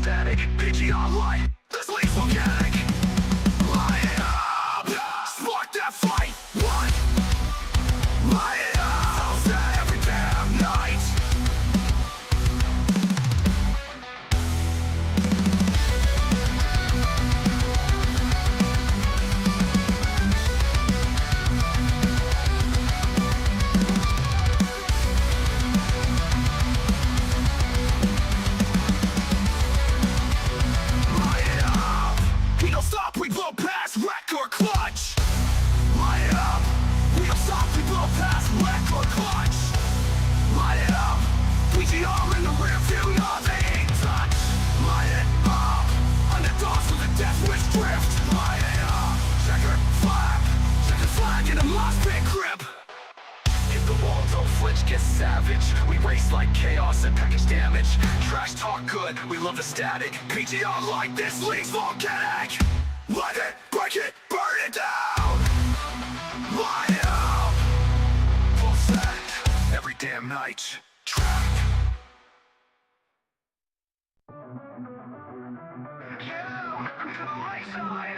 static. PGR Lite, this league's volcanic. Light it up, spark that fight. One, light it up, I'll say every damn night. We blow past wreck or clutch. Light it up. We don't stop. We blow past wreck or clutch. Light it up. PGR in the rear view, nothing touch. Light it up. Underdogs with a death wish drift. Light it up. Checker flag in a mosh pit grip. Hit the wall, don't flinch, get savage. We race like chaos and package damage. Trash talk good, we love the static. PGR like this league's volcanic. Light it, break it, burn it down. Light it up. Full set, every damn night. Track. To the right side.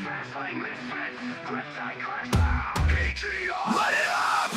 Fast lane misfits, grip tight, crash down. PGR. Light it up.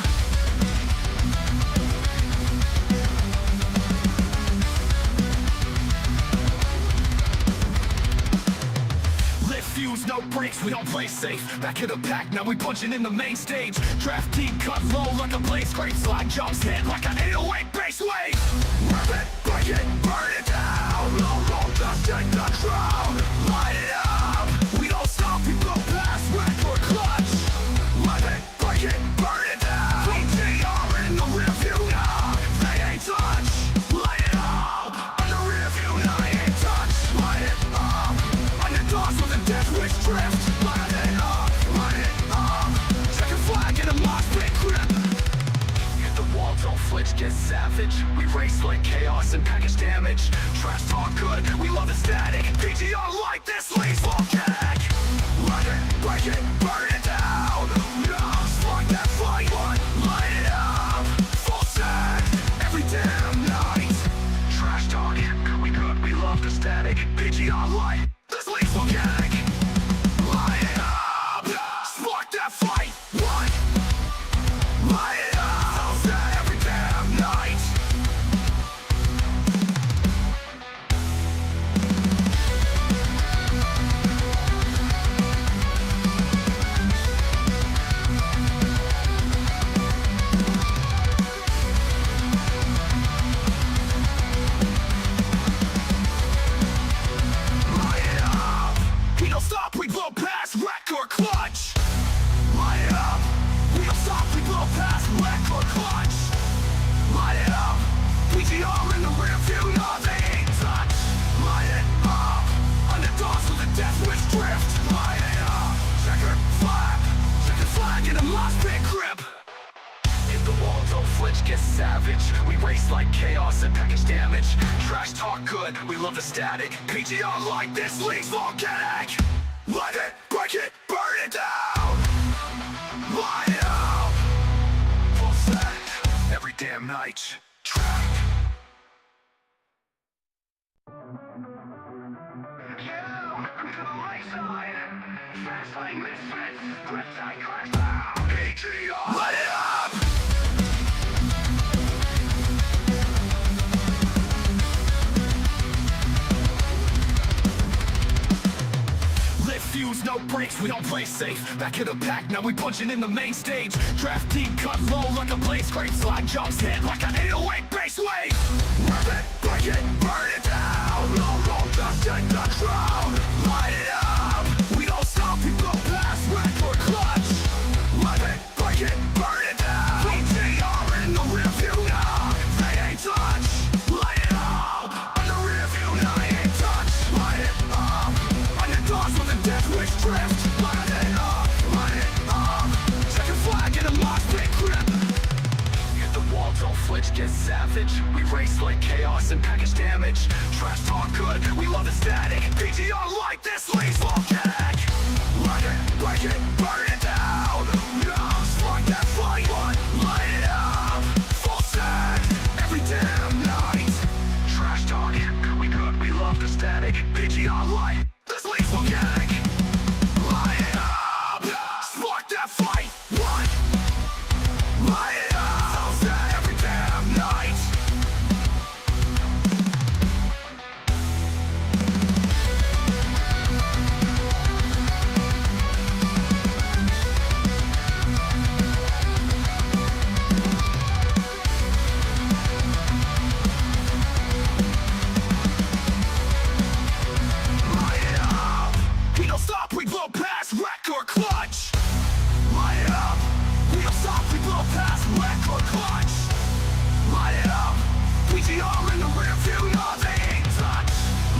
Fuse, no brakes, we don't play safe. Back in the pack, now we punching in the main stage. Draft team cut low like a blaze. Great slide jumps hit like an 808 bass wave. Rip it, break it, burn it down. Roll, dust, take the crown. Light it up. We don't stop, we blow past wreck or clutch. Rip it, break it, burn it down. PGR in the rear view now. They ain't touch. Light it up. On the rear view now, they ain't touch. Light it up. Underdogs with a death wish drift. Light it up, light it up. Checker flag in a mosh pit grip. Hit the wall, don't flinch, get savage. We race like chaos and package damage. Trash talk good, we love the static. PGR like this league's volcanic. Light it, break it, burn it down. Spark that fight. One, light it up. Full set, every damn night. Trash talk, we good, we love the static. PGR Lite, this league's volcanic. Light it up, spark that fight. One, light it up, every damn night. We blow past wreck or clutch. Light it up. We don't stop. We blow past wreck or clutch. Light it up. PGR in the rear view, nothing ain't touch. Light it up. Underdogs with a death wish drift. Light it up. Checker flag in a mosh pit grip. Hit the wall, don't flinch, get savage. We race like chaos and package damage. Trash talk good, we love the static. PGR like this league's volcanic. Light it, break it, burn it down. Light it up. Full set, every damn night. Track. To the right side. Fast lane misfits, grip tight, crash down. PGR. Light it up. Fuse, no brakes, we don't play safe. Back in the pack, now we punching in the main stage. Draft team cut low like a blaze. Great slide jumps hit like an 808 bass wave. Rip it, break it, burn it down. Roll, dust, take the crown. Light it up. We don't stop, we blow past wreck or clutch. Rip it, break it, burn it down. PGR in the rear view now. They ain't touch. Light it up. On the rear view now, they ain't touch. Light it up. Underdogs with a death wish drift. Light it up, light it up. Checker flag in a mosh pit grip. Hit the wall, don't flinch, get savage. We race like chaos and package damage. Trash talk good, we love the static. PGR like this league's volcanic. Light it, break it, burn it down. Spark that fight. One, light it up. Full set, every damn night. Trash talk, we good, we love the static. PGR Lite, this league's organic. Light it up, spark that fight. What? Light it up, so sad every damn night. Stop, we blow past wreck or clutch. Light it up. We don't stop, we blow past wreck or clutch. Light it up. PGR in the rear view, nothing ain't touch.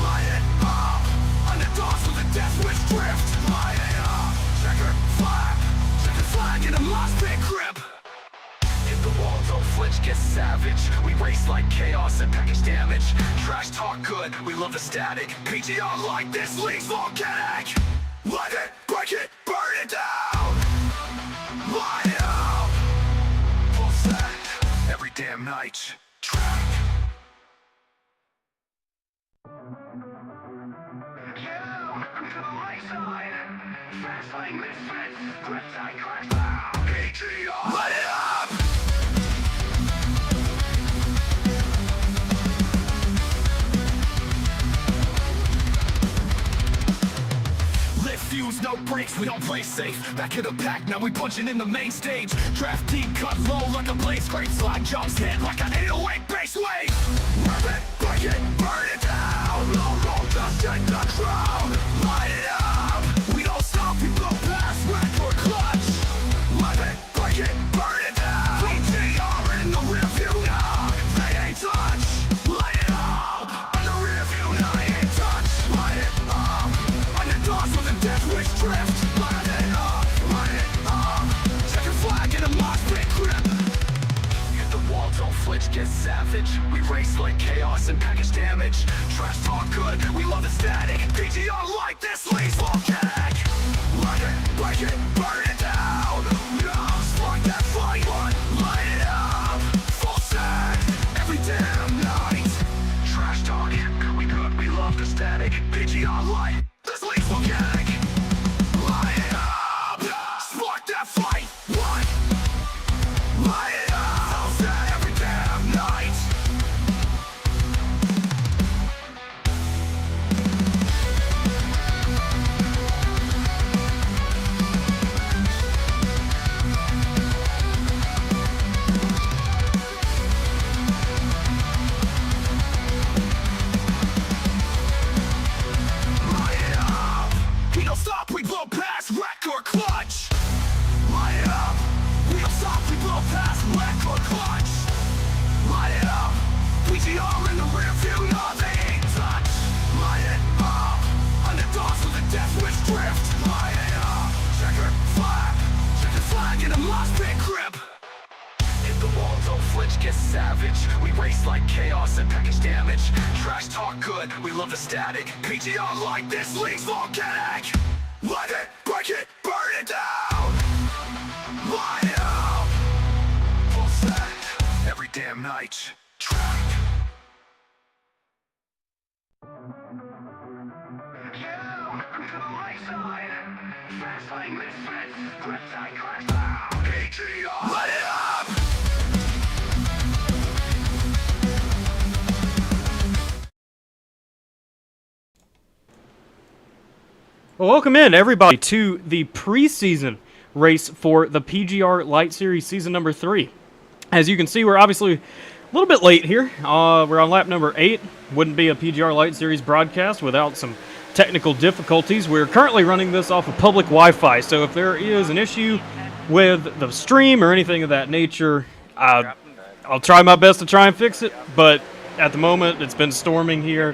Light it up. Underdogs with a death wish drift. Light it up. Checker flag in a mosh pit grip. Hit the wall, don't flinch, get savage. We race like chaos and package damage. Trash talk good, we love the static. PGR like this league's volcanic. Light it, break it, burn it down. Light it up. Full set, every damn night. Track. To the right side. Fast lane misfits. Grip tight, crash down. PGR. Light it up. Fuse, no brakes, we don't play safe. Back in the pack, now we punching in the main stage. Draft deep, cut low like a blade scrape. Slide jumps hit like an 808 base wave. Rip it, break it, burn it down. Low roll dust in the crowd. Light it up. We don't stop, we blow past wreck or clutch. Rip it, break it, burn it down. PGR in the rear view now. They ain't touch. Light it up. In the rear view now, they ain't touch. Light it up. Underdogs with a death wish drift. Light it up. Check a flag in a mosh pit grip. Hit the wall, don't flinch, get savage. We race like chaos and package damage. Trash talk good, we love the static. PGR like this league's volcanic. Light it, break it, burn it down. Spark that fight. Light it up. Full set, every damn night. Trash talk, we good, we love the static. PGR light, this league's organic. Light it up. Spark that fight. What? Light it up. So sad every damn night. Light it up. We don't stop, we blow past wreck or clutch. Light it up. We don't stop, we blow past wreck or clutch. Light it up. PGR in the rear view, nothing ain't touch. Light it up. Underdogs with a death wish drift. Light it up. Checker flag in a mosh pit grip. Hit the wall, don't flinch, get savage. We race like chaos and package damage. Trash talk good, we love the static. PGR like this league's volcanic. Light it, break it, burn it down. Light it up. Full set, every damn night. Track. To the right side. Fast lane misfits. Grip tight, crash down. PGR. Light it up. Well, welcome in, everybody, to the preseason race for the PGR Lite Series season number 3. As you can see, we're obviously a little bit late here. We're on lap number 8. Wouldn't be a PGR Lite Series broadcast without some technical difficulties. We're currently running this off of public Wi-Fi, so if there is an issue with the stream or anything of that nature, I'll try my best to try and fix it, but at the moment, it's been storming here.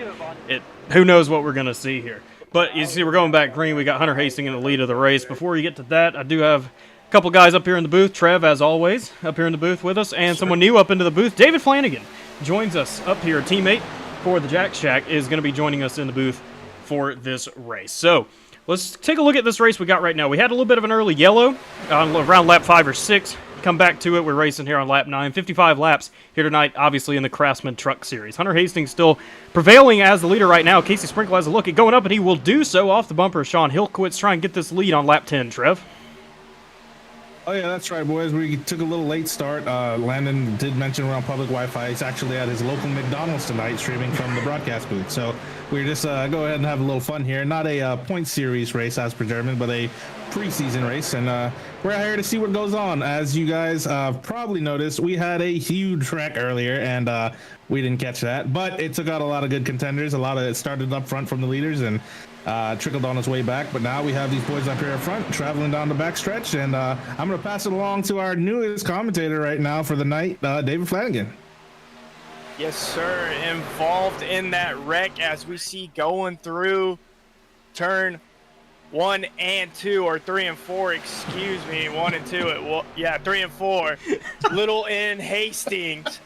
Who knows what we're going to see here. But you see, we're going back green. We got Hunter Hastings in the lead of the race. Before we get to that, I do have a couple guys up here in the booth. Trev, as always, up here in the booth with us. And someone new up into the booth. David Flanagan joins us up here. A teammate for the Jack Shack is going to be joining us in the booth for this race. So let's take a look at this race we got right now. We had a little bit of an early yellow around lap 5 or 6. come back to it. We're racing here on lap 9. 55 laps here tonight, obviously in the Craftsman Truck Series. Hunter Hastings still prevailing as the leader right now. Casey Sprinkle has a look at going up, and he will do so off the bumper. Sean Hillquits try and get this lead on lap 10, Trev. Oh, yeah, that's right, boys. We took a little late start. Landon did mention we're on public Wi-Fi. He's actually at his local McDonald's tonight streaming from the broadcast booth. So we're just go ahead and have a little fun here. Not a point series race as per German, but a preseason race. And we're out here to see what goes on. As you guys probably noticed, we had a huge wreck earlier, and we didn't catch that. But it took out a lot of good contenders. A lot of it started up front from the leaders and trickled on its way back. But now we have these boys up here up front traveling down the backstretch. And I'm going to pass it along to our newest commentator right now for the night, David Flanagan. Yes, sir. Involved in that wreck as we see going through turn 1 and 2, or 3 and 4, excuse me, 1 and 2. 3 and 4. Little in Hastings.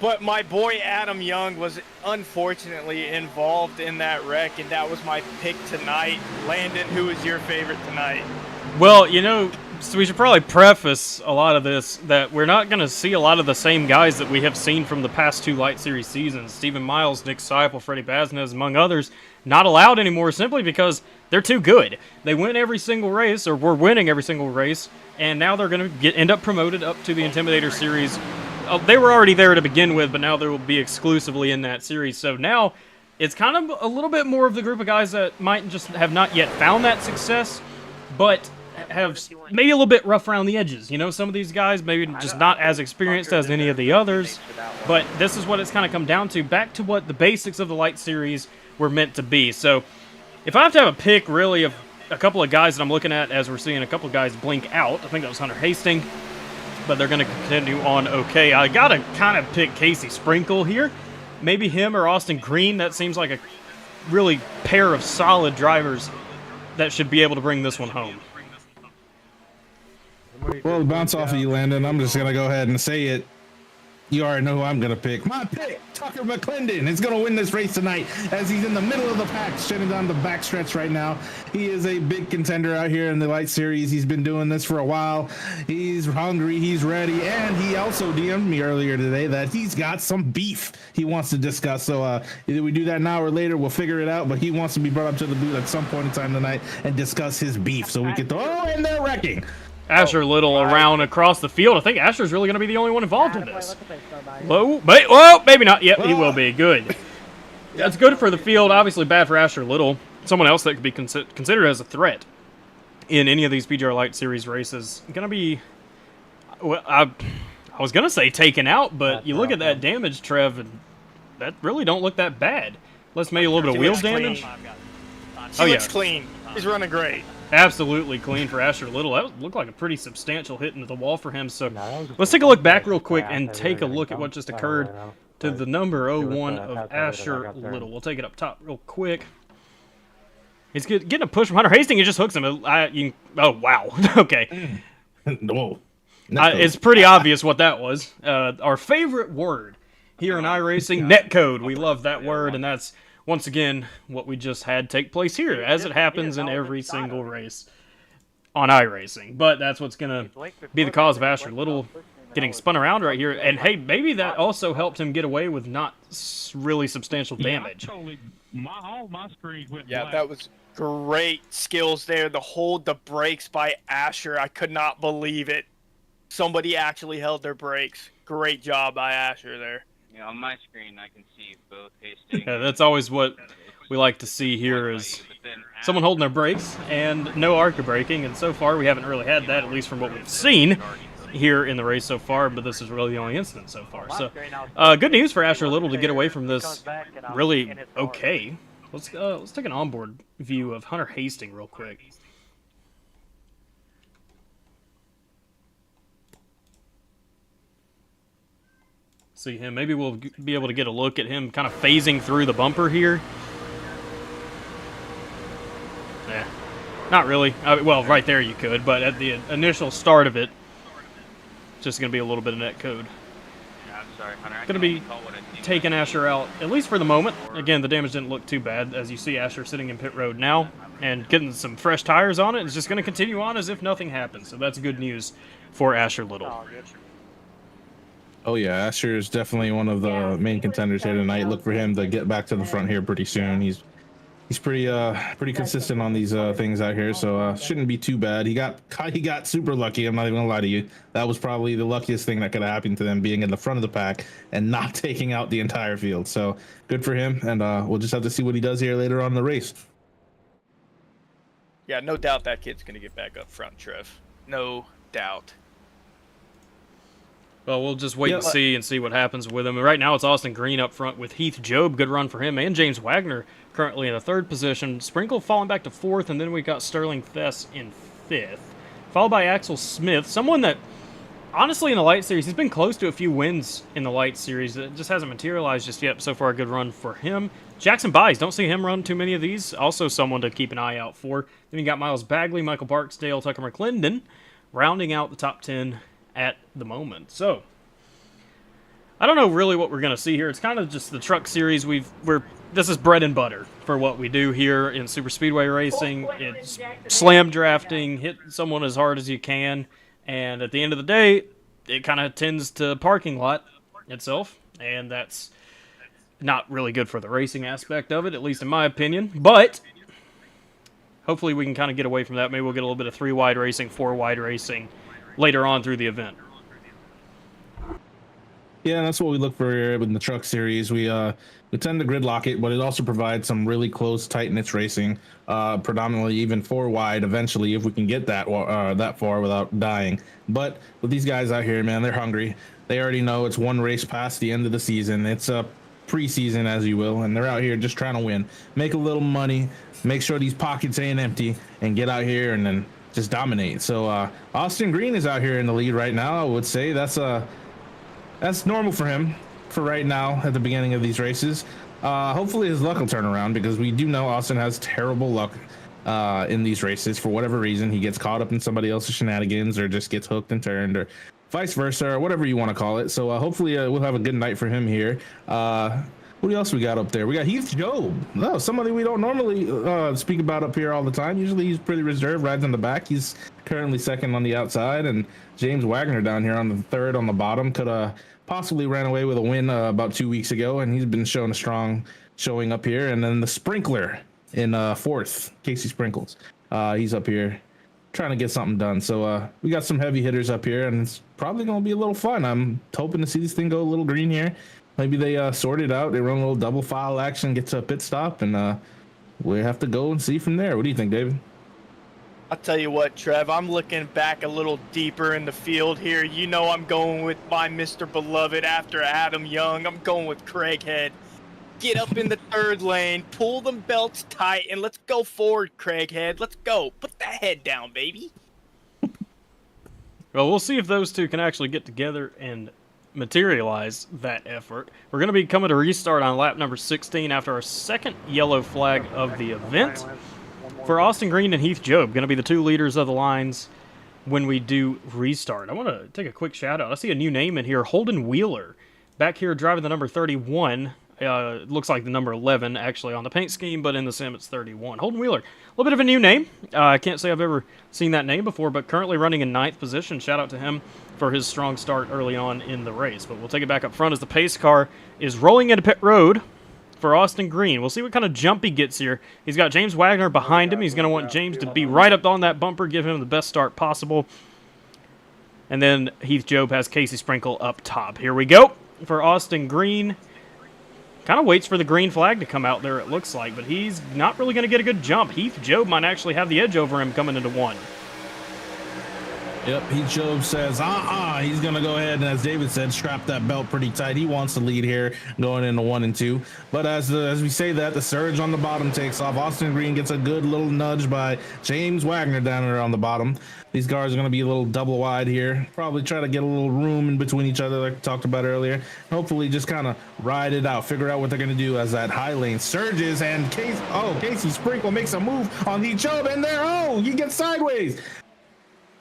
But my boy Adam Young was unfortunately involved in that wreck, and that was my pick tonight. Landon, who is your favorite tonight? Well, you know, so we should probably preface a lot of this that we're not going to see a lot of the same guys that we have seen from the past 2 Light Series seasons. Stephen Miles, Nick Seipel, Freddie Baznez, among others, not allowed anymore simply because they're too good. They win every single race, or were winning every single race, and now they're going to end up promoted up to the Intimidator Series. They were already there to begin with, but now they will be exclusively in that series. So now it's kind of a little bit more of the group of guys that might just have not yet found that success, but have maybe a little bit rough around the edges. You know, some of these guys maybe just not as experienced as any of the others, but this is what it's kind of come down to, back to what the basics of the Light Series were meant to be. So if I have to have a pick, really, of a couple of guys that I'm looking at as we're seeing a couple of guys blink out, I think that was Hunter Hastings, but they're going to continue on okay. I got to kind of pick Casey Sprinkle here. Maybe him or Austin Green. That seems like a really pair of solid drivers that should be able to bring this one home. Well, to bounce off of you, Landon, I'm just going to go ahead and say it. You already know who I'm going to pick. My pick, Tucker McClendon, is going to win this race tonight as he's in the middle of the pack, shutting down the backstretch right now. He is a big contender out here in the Light Series. He's been doing this for a while. He's hungry. He's ready. And he also DM'd me earlier today that he's got some beef he wants to discuss. So either we do that now or later, we'll figure it out. But he wants to be brought up to the booth at some point in time tonight and discuss his beef so we can throw in there wrecking. Asher Little around across the field. I think Asher's really going to be the only one involved in this. Whoa, maybe not. Yep, he will be. Good. That's good for the field. Obviously bad for Asher Little. Someone else that could be considered as a threat in any of these PGR Light Series races. Going to be, well, I was going to say taken out, but you look at that damage, Trev, and that really don't look that bad. Unless maybe a little bit of wheel damage. He looks clean. He's running great. Absolutely clean for Asher Little. That looked like a pretty substantial hit into the wall for him. So let's take a look back real quick and take a look at what just occurred to the number 01 of Asher Little. We'll take it up top real quick. He's getting a push from Hunter Hastings. He just hooks him. Oh, wow. Okay. Whoa. It's pretty obvious what that was. Our favorite word here in iRacing, netcode. We love that word, and that's once again what we just had take place here, as it happens in every single race on iRacing. But that's what's going to be the cause of Asher Little getting spun around right here. And hey, maybe that also helped him get away with not really substantial damage. Yeah, that was great skills there to hold the brakes by Asher. I could not believe it. Somebody actually held their brakes. Great job by Asher there. Yeah, on my screen, I can see both Hastings. Yeah, that's always what we like to see here, is someone holding their brakes and no ARCA braking. And so far, we haven't really had that, at least from what we've seen here in the race so far. But this is really the only incident so far. So, good news for Asher Little to get away from this really okay. Let's take an onboard view of Hunter Hastings real quick. See him. Maybe we'll be able to get a look at him kind of phasing through the bumper here. Yeah, not really. Well, right there you could, but at the initial start of it, it's just going to be a little bit of net code. Yeah, Sorry, Hunter. I Going to can be only call what I see. taking Asher out, at least for the moment. Again, the damage didn't look too bad, as you see Asher sitting in pit road now and getting some fresh tires on it. It's just going to continue on as if nothing happened. So that's good news for Asher Little. Oh yeah, Asher is definitely one of the main contenders here tonight. Look for him to get back to the front here pretty soon. He's pretty consistent on these things out here, so shouldn't be too bad. He got super lucky. I'm not even gonna lie to you. That was probably the luckiest thing that could have happened to them, being in the front of the pack and not taking out the entire field. So good for him, and we'll just have to see what he does here later on in the race. Yeah, no doubt that kid's going to get back up front, Trev. No doubt. Well, we'll just wait and see what happens with him. Right now, it's Austin Green up front with Heath Job. Good run for him. And James Wagner currently in the 3rd position. Sprinkle falling back to 4th, and then we got Sterling Thess in 5th. Followed by Axel Smith, someone that, honestly, in the Light Series, he's been close to a few wins in the Light Series. It just hasn't materialized just yet. So far, a good run for him. Jackson Byes, don't see him run too many of these. Also someone to keep an eye out for. Then you got Miles Bagley, Michael Barksdale, Tucker McClendon, rounding out the top 10 at the moment. So I don't know really what we're going to see here. It's kind of just the truck series. This is bread and butter for what we do here in super speedway racing. It's slam drafting, hit someone as hard as you can, and at the end of the day, it kind of tends to parking lot itself, and that's not really good for the racing aspect of it, at least in my opinion. But hopefully we can kind of get away from that. Maybe we'll get a little bit of 3-wide racing, 4-wide racing later on through the event. Yeah, that's what we look for here in the truck series. We tend to gridlock it, but it also provides some really close, tight-knit racing, predominantly even 4-wide eventually, if we can get that far without dying. But with these guys out here, man, they're hungry. They already know it's one race past the end of the season. It's a preseason, as you will, and they're out here just trying to win, make a little money, make sure these pockets ain't empty, and get out here and then just dominate. So Austin Green is out here in the lead right now. I would say that's normal for him for right now at the beginning of these races. Hopefully his luck will turn around, because we do know Austin has terrible luck in these races. For whatever reason, he gets caught up in somebody else's shenanigans, or just gets hooked and turned, or vice versa, or whatever you want to call it. So hopefully we'll have a good night for him here. What else we got up there? We got Heath Job. No, somebody we don't normally speak about up here all the time. Usually he's pretty reserved, rides in the back. He's currently 2nd on the outside, and James Wagner down here on the 3rd on the bottom. Could possibly ran away with a win about 2 weeks ago, and he's been showing a strong showing up here. And then the Sprinkler in 4th, Casey Sprinkles. He's up here trying to get something done. So we got some heavy hitters up here, and it's probably going to be a little fun. I'm hoping to see this thing go a little green here. Maybe they sort it out. They run a little double file action, get to a pit stop, and we have to go and see from there. What do you think, David? I'll tell you what, Trev, I'm looking back a little deeper in the field here. You know I'm going with my Mr. Beloved after Adam Young. I'm going with Craig Head. Get up in the 3rd lane, pull them belts tight, and let's go forward, Craig Head. Let's go. Put that head down, baby. Well, we'll see if those two can actually get together and materialize that effort. We're going to be coming to restart on lap number 16 after our 2nd yellow flag of the event. For Austin Green and Heath Job, going to be the 2 leaders of the lines when we do restart. I want to take a quick shout out. I see a new name in here, Holden Wheeler, back here driving the number 31. Looks like the number 11 actually on the paint scheme, but in the sim it's 31. Holden Wheeler, a little bit of a new name. I can't say I've ever seen that name before, but currently running in 9th position. Shout out to him for his strong start early on in the race. But we'll take it back up front as the pace car is rolling into pit road for Austin Green. We'll see what kind of jump he gets here. He's got James Wagner behind him. He's going to want James to be right up on that bumper, give him the best start possible. And then Heath Job has Casey Sprinkle up top. Here we go for Austin Green. Kind of waits for the green flag to come out there, it looks like, but he's not really going to get a good jump. Heath Job might actually have the edge over him coming into 1. Yep, Heath Job says, he's going to go ahead and, as David said, strap that belt pretty tight. He wants the lead here going into 1 and 2. But as we say that, the surge on the bottom takes off. Austin Green gets a good little nudge by James Wagner down there on the bottom. These cars are going to be a little double wide here. Probably try to get a little room in between each other like we talked about earlier. Hopefully just kind of ride it out, figure out what they're going to do as that high lane surges, and Casey Sprinkle makes a move on Heath Job, and there, he gets sideways.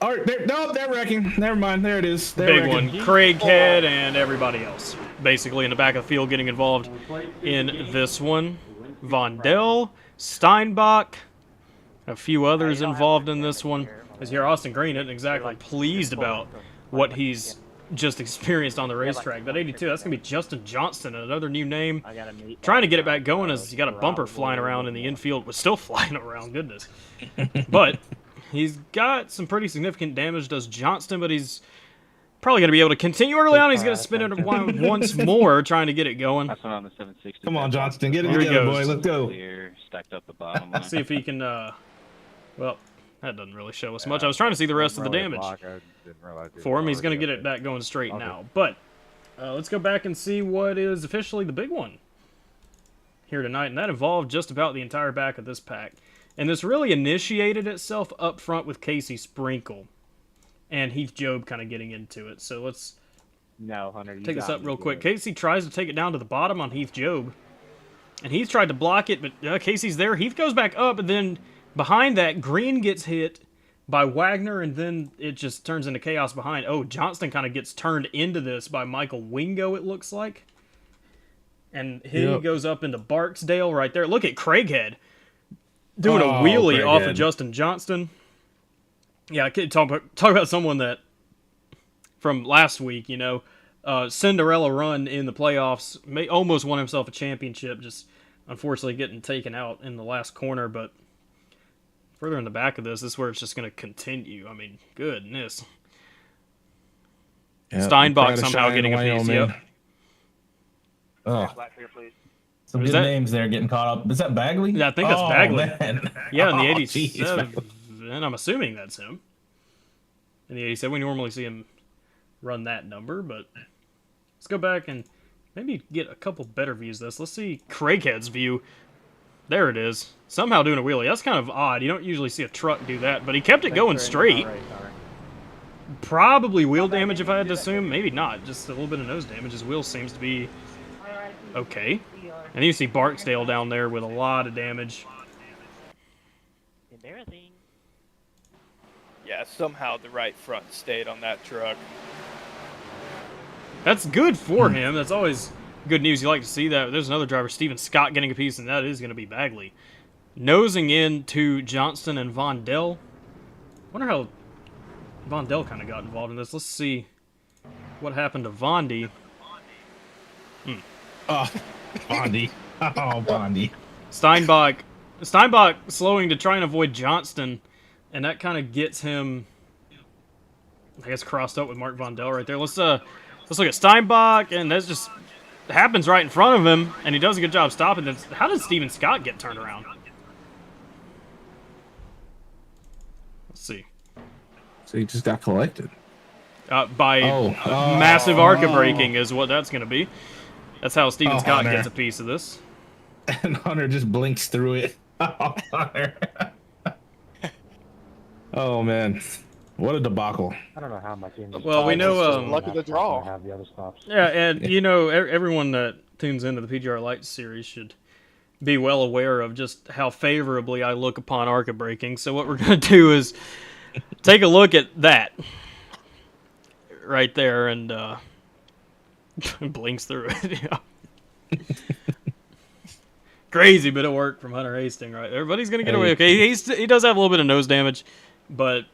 No, they're wrecking. Never mind. There it is. They're Big wrecking. one. Craighead and everybody else. Basically in the back of the field getting involved in this one. Vondell, Steinbach, a few others involved in this one. As you hear, Austin Green isn't exactly pleased about what he's just experienced on the racetrack. That 82, that's going to be Justin Johnston, another new name. Trying to get it back going as he got a bumper flying around in the infield. Was still flying around, goodness. But he's got some pretty significant damage, does Johnston, but he's probably going to be able to continue early on. He's going to spin it once more, trying to get it going. That's one on the 760. Come on, Johnston. Get it Here he together, goes. boy. Let's go. Clear, stacked up the bottom. Let's see if he can, well, that doesn't really show us much. I was trying to see the rest of the damage for him. He's going to get it back going straight now. But let's go back and see what is officially the big one here tonight, and that involved just about the entire back of this pack. And this really initiated itself up front with Casey Sprinkle and Heath Job kind of getting into it. So let's take this up real quick. Casey tries to take it down to the bottom on Heath Job, and Heath tried to block it, but Casey's there. Heath goes back up, and then behind that, Green gets hit by Wagner, and then it just turns into chaos behind. Oh, Johnston kind of gets turned into this by Michael Wingo, it looks like. And he goes up into Barksdale right there. Look at Craighead doing a wheelie off of Justin Johnston. Yeah, I could talk about someone that from last week, you know, Cinderella run in the playoffs, almost won himself a championship, just unfortunately getting taken out in the last corner. But further in the back of this is where it's just going to continue. I mean, goodness. Yep, Steinbach somehow getting a piece. Yep. Oh. Some good names there getting caught up. Is that Bagley? Yeah, I think that's Bagley. Man. Yeah, in the Oh, 87. jeez. And I'm assuming that's him. In the 87, we normally see him run that number, but let's go back and maybe get a couple better views of this. Let's see Craighead's view. There it is. Somehow doing a wheelie. That's kind of odd. You don't usually see a truck do that, but he kept it going straight. Probably wheel damage if I had to assume. Maybe not. Just a little bit of nose damage. His wheel seems to be okay. And you see Barksdale down there with a lot of damage. Embarrassing. Yeah, somehow the right front stayed on that truck. That's good for him. That's always good news. You like to see that. There's another driver, Steven Scott, getting a piece, and that is going to be Bagley. Nosing in to Johnston and Vondell. Wonder how Vondell kind of got involved in this. Let's see what happened to Vondi. Oh, Bondi. Oh, Bondi. Steinbach slowing to try and avoid Johnston, and that kind of gets him, I guess, crossed up with Mark Vondell right there. Let's look at Steinbach, and that just happens right in front of him, and he does a good job stopping this. How did Steven Scott get turned around? Let's see. So he just got collected. By massive ARCA braking is what that's going to be. That's how Steven Scott Hunter gets a piece of this. And Hunter just blinks through it. Oh, Hunter. Oh, man. What a debacle. I don't know how my team. Well, we know. Luck of the draw. Have the other stops. Yeah, and you know, everyone that tunes into the PGR Lite Series should be well aware of just how favorably I look upon ARCA braking. So what we're going to do is take a look at that right there and blinks through it. Yeah. Crazy bit of work from Hunter Hastings right there, but he's going to get away okay. He does have a little bit of nose damage, but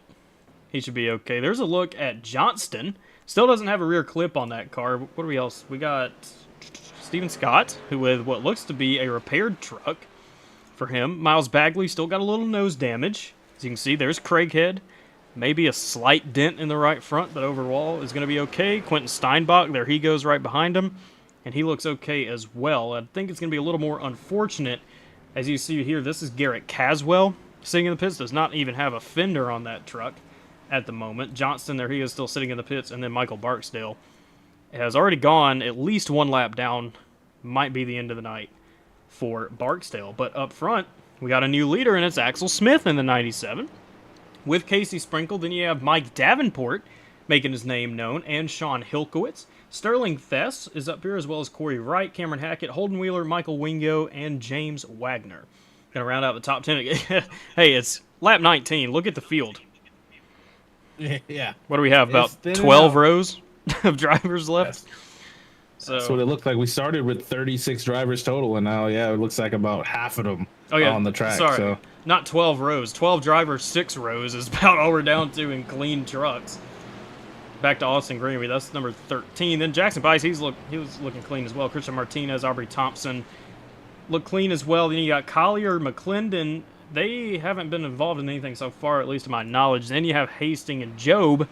he should be okay. There's a look at Johnston. Still doesn't have a rear clip on that car. What do we else? We got Steven Scott, who with what looks to be a repaired truck for him. Miles Bagley still got a little nose damage. As you can see, there's Craighead. Maybe a slight dent in the right front, but overall is going to be okay. Quentin Steinbach, there he goes right behind him, and he looks okay as well. I think it's going to be a little more unfortunate. As you see here, this is Garrett Caswell sitting in the pits. Does not even have a fender on that truck at the moment. Johnston, there he is still sitting in the pits, and then Michael Barksdale has already gone at least one lap down. Might be the end of the night for Barksdale. But up front, we got a new leader, and it's Axel Smith in the 97. With Casey Sprinkle, then you have Mike Davenport making his name known, and Sean Hilkowitz. Sterling Thess is up here, as well as Corey Wright, Cameron Hackett, Holden Wheeler, Michael Wingo, and James Wagner. Going to round out the top 10. Hey, it's lap 19. Look at the field. Yeah. What do we have? About It's thinning 12 out. rows of drivers left. Yes. So, That's what it looked like. We started with 36 drivers total, and now, yeah, it looks like about half of them oh yeah, on the track. sorry, So not 12 rows. 12 drivers, 6 rows is about all we're down to in clean trucks. Back to Austin Greenby, that's number 13. Then Jackson Bice, he was looking clean as well. Christian Martinez, Aubrey Thompson look clean as well. Then you got Collier, McClendon. They haven't been involved in anything so far, at least to my knowledge. Then you have Hastings and Job,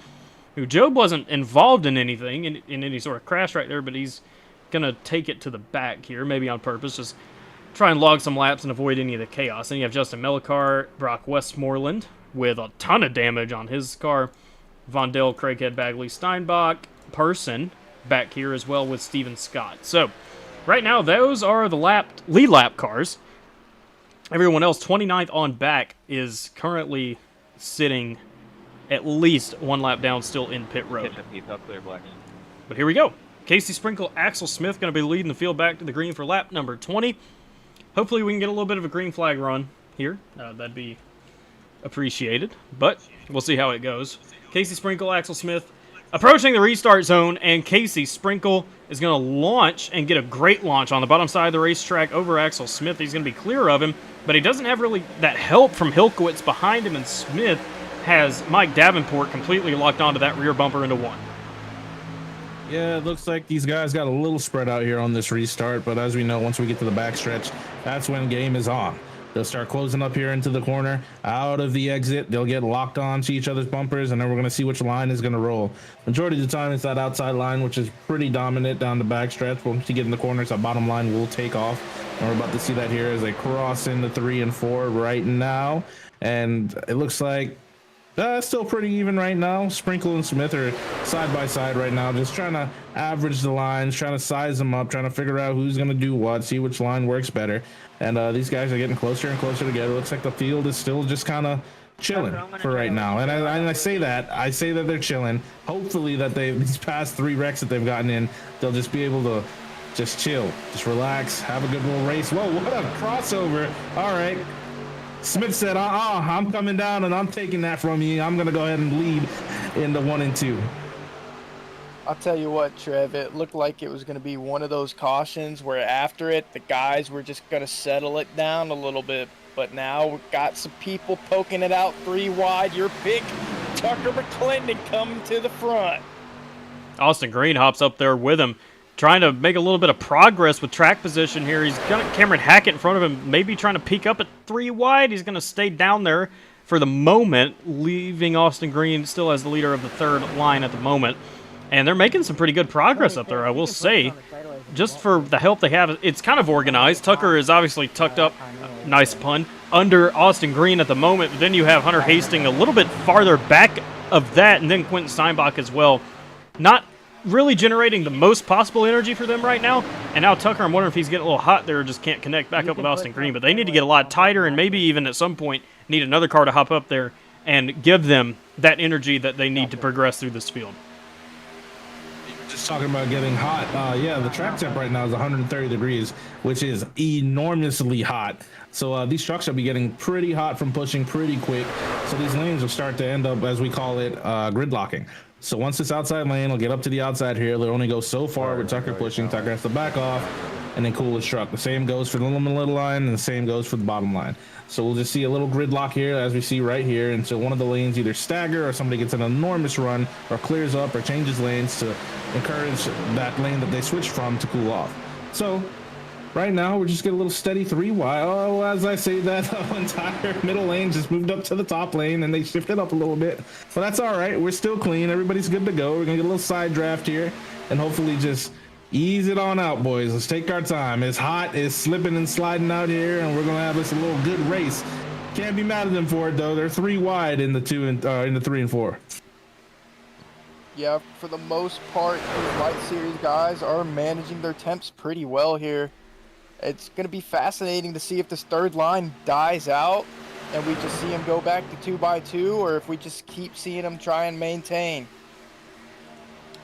who Job wasn't involved in anything, in any sort of crash right there, but he's going to take it to the back here, maybe on purpose, just try and log some laps and avoid any of the chaos. Then you have Justin Mellicar, Brock Westmoreland, with a ton of damage on his car. Vondell, Craighead, Bagley, Steinbach, Person back here as well with Steven Scott. So, right now, those are the lead lap cars. Everyone else, 29th on back, is currently sitting at least one lap down, still in pit road. Catch up, Heath. Up clear, Blacks. But here we go. Casey Sprinkle, Axel Smith going to be leading the field back to the green for lap number 20. Hopefully we can get a little bit of a green flag run here. That'd be appreciated, but we'll see how it goes. Casey Sprinkle, Axel Smith approaching the restart zone, and Casey Sprinkle is going to launch and get a great launch on the bottom side of the racetrack over Axel Smith. He's going to be clear of him, but he doesn't have really that help from Hilkowitz behind him, and Smith has Mike Davenport completely locked onto that rear bumper into one. yeah, it looks like these guys got a little spread out here on this restart, but as we know, once we get to the backstretch, that's when game is on. They'll start closing up here into the corner, out of the exit. They'll get locked on to each other's bumpers, and then we're going to see which line is going to roll. Majority of the time, it's that outside line, which is pretty dominant down the backstretch. Once you get in the corners, that bottom line will take off. And we're about to see that here as they cross into 3 and 4 right now. And it looks like it's still pretty even right now. Sprinkle and Smith are side by side right now, just trying to average the lines, trying to size them up, trying to figure out who's going to do what, see which line works better. And these guys are getting closer and closer together. Looks like the field is still just kind of chilling for right now. And I say that they're chilling. Hopefully that these past 3 wrecks that they've gotten in, they'll just be able to just chill, just relax, have a good little race. Whoa, what a crossover. All right. Smith said, I'm coming down and I'm taking that from you. I'm going to go ahead and lead in the 1 and 2. I'll tell you what, Trev, it looked like it was going to be one of those cautions where after it, the guys were just going to settle it down a little bit. But now we've got some people poking it out 3 wide. Your pick, Tucker McClendon, coming to the front. Austin Green hops up there with him, trying to make a little bit of progress with track position here. He's got Cameron Hackett in front of him, maybe trying to peek up at 3 wide. He's going to stay down there for the moment, leaving Austin Green still as the leader of the 3rd line at the moment. And they're making some pretty good progress up there, I will say. Just for the help they have, it's kind of organized. Tucker is obviously tucked up, nice pun, under Austin Green at the moment. But then you have Hunter Hastings a little bit farther back of that, and then Quentin Steinbach as well. Not really generating the most possible energy for them right now. And now Tucker, I'm wondering if he's getting a little hot there, just can't connect back up with Austin Green. But they need to get a lot tighter, and maybe even at some point need another car to hop up there and give them that energy that they need to progress through this field. Just talking about getting hot. Yeah, the track temp right now is 130 degrees, which is enormously hot. So these trucks will be getting pretty hot from pushing pretty quick. So these lanes will start to end up, as we call it, gridlocking. So once this outside lane will get up to the outside here, they'll only go so far with Tucker pushing. Tucker has to back off and then cool his truck. The same goes for the middle line, and the same goes for the bottom line. So we'll just see a little gridlock here, as we see right here, until one of the lanes either stagger or somebody gets an enormous run or clears up or changes lanes to encourage that lane that they switched from to cool off. So right now, we're just getting a little steady 3 wide. Oh, as I say that, the entire middle lane just moved up to the top lane, and they shifted up a little bit. But that's all right. We're still clean. Everybody's good to go. We're going to get a little side draft here and hopefully just ease it on out, boys. Let's take our time. It's hot. It's slipping and sliding out here, and we're going to have this a little good race. Can't be mad at them for it, though. They're 3 wide in the 3 and 4. Yeah, for the most part, these Light Series guys are managing their temps pretty well here. It's going to be fascinating to see if this 3rd line dies out and we just see them go back to 2x2, or if we just keep seeing them try and maintain.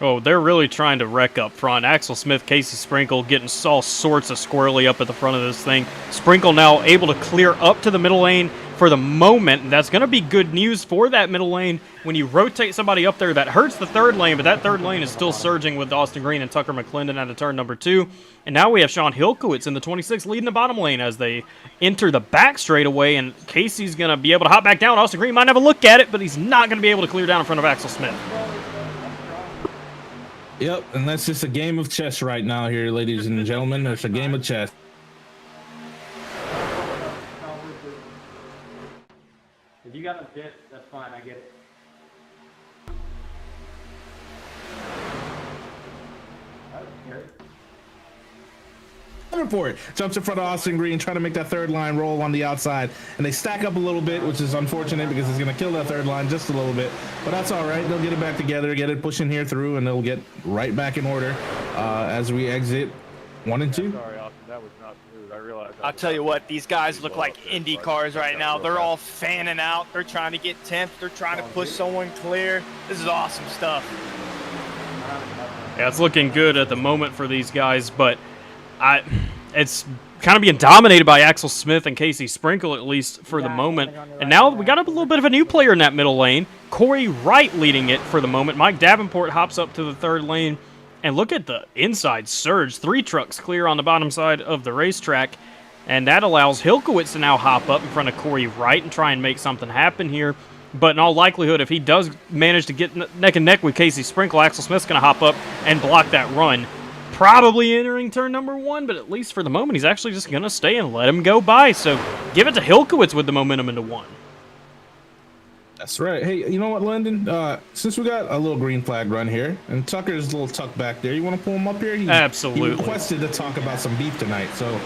Oh, they're really trying to wreck up front. Axel Smith, Casey Sprinkle getting all sorts of squirrely up at the front of this thing. Sprinkle now able to clear up to the middle lane, for the moment. That's going to be good news for that middle lane. When you rotate somebody up there, that hurts the third lane, but that third lane is still surging with Austin Green and Tucker McClendon out of turn number 2. And now we have Sean Hilkowitz in the 26 leading the bottom lane as they enter the back straightaway, and Casey's going to be able to hop back down. Austin Green might have a look at it, but he's not going to be able to clear down in front of Axel Smith. Yep, and that's just a game of chess right now here, ladies and gentlemen. It's a game of chess. If you got a bit, that's fine. I get it. For it. Jumps in front of Austin Green, trying to make that third line roll on the outside. And they stack up a little bit, which is unfortunate because it's going to kill that third line just a little bit. But that's all right. They'll get it back together, get it pushing here through, and they'll get right back in order as we exit 1 and 2. Sorry, Austin, that was not smooth. I realized. I'll tell you what, these guys look like Indy cars right now. They're all fanning out. They're trying to get temps. They're trying to push someone clear. This is awesome stuff. Yeah, it's looking good at the moment for these guys, but it's kind of being dominated by Axel Smith and Casey Sprinkle, at least for the moment. And now we got a little bit of a new player in that middle lane. Corey Wright leading it for the moment. Mike Davenport hops up to the third lane. And look at the inside surge. 3 trucks clear on the bottom side of the racetrack. And that allows Hilkowitz to now hop up in front of Corey Wright and try and make something happen here. But in all likelihood, if he does manage to get neck and neck with Casey Sprinkle, Axel Smith's going to hop up and block that run. Probably entering turn number 1, but at least for the moment, he's actually just going to stay and let him go by. So give it to Hilkowitz with the momentum into 1. That's right. Hey, you know what, Landon? Since we got a little green flag run here, and Tucker's a little tucked back there, you want to pull him up here? Absolutely. He requested to talk about some beef tonight, so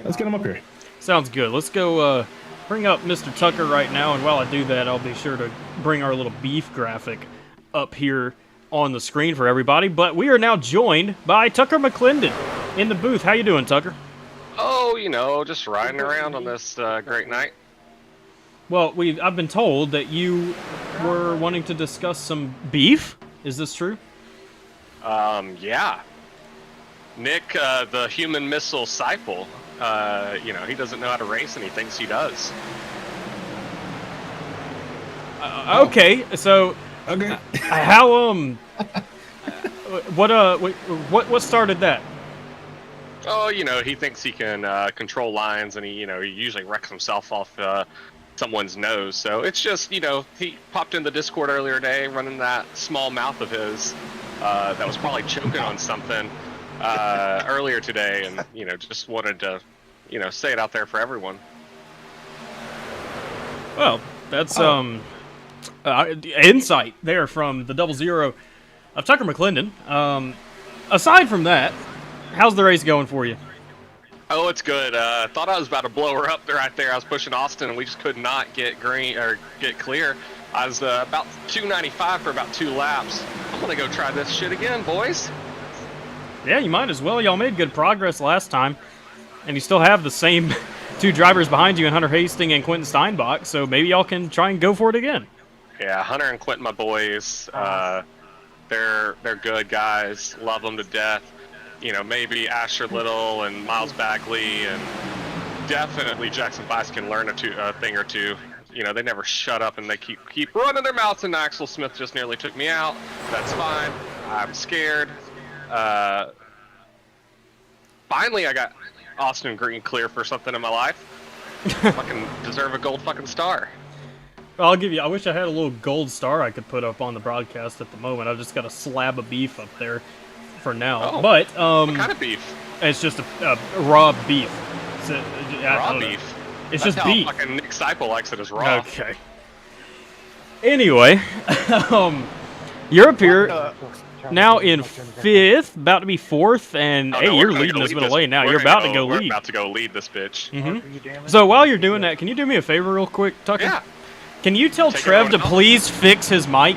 let's get him up here. Sounds good. Let's go bring up Mr. Tucker right now, and while I do that, I'll be sure to bring our little beef graphic up here on the screen for everybody. But we are now joined by Tucker McClendon in the booth. How you doing, Tucker? Oh, you know, just riding around on this great night. Well, I've been told that you were wanting to discuss some beef. Is this true? Yeah. Nick, the human missile Seipel, you know, he doesn't know how to race and he thinks he does. Okay, so Okay. how what started that? Oh, you know, he thinks he can control lines, and he usually wrecks himself off someone's nose. So it's just, you know, he popped in the Discord earlier today, running that small mouth of his that was probably choking on something earlier today, and you know, just wanted to, you know, say it out there for everyone. Well, that's insight there from the 00 of Tucker McClendon. Aside from that, how's the race going for you? Oh, it's good. Thought I was about to blow her up right there. I was pushing Austin, and we just could not get green or get clear. I was about 295 for about 2 laps. I'm gonna go try this shit again, boys. Yeah, you might as well. Y'all made good progress last time, and you still have the same 2 drivers behind you in Hunter Hastings and Quentin Steinbach, so maybe y'all can try and go for it again. Yeah, Hunter and Quentin, my boys. They're good guys. Love them to death. You know, maybe Asher Little and Miles Bagley, and definitely Jackson Bice can learn a thing or two. You know, they never shut up, and they keep running their mouths, and Axel Smith just nearly took me out. That's fine. I'm scared. Finally, I got Austin Green clear for something in my life. Fucking deserve a gold fucking star. I'll give you. I wish I had a little gold star I could put up on the broadcast at the moment. I've just got a slab of beef up there for now. Oh, but what kind of beef? it's just a raw beef. Raw beef. It's That's just how beef. Fucking Nick Seipel likes it as raw. Okay. Anyway, you're up here now in 5th, about to be 4th, and Oh, hey, no, you're we're gonna leading go this lead middle lane now. we're You're gonna about to go We're lead. about to go lead this bitch. So while you're doing that, can you do me a favor real quick, Tucker? Yeah. Can you tell Take Trev it to on out. please fix his mic?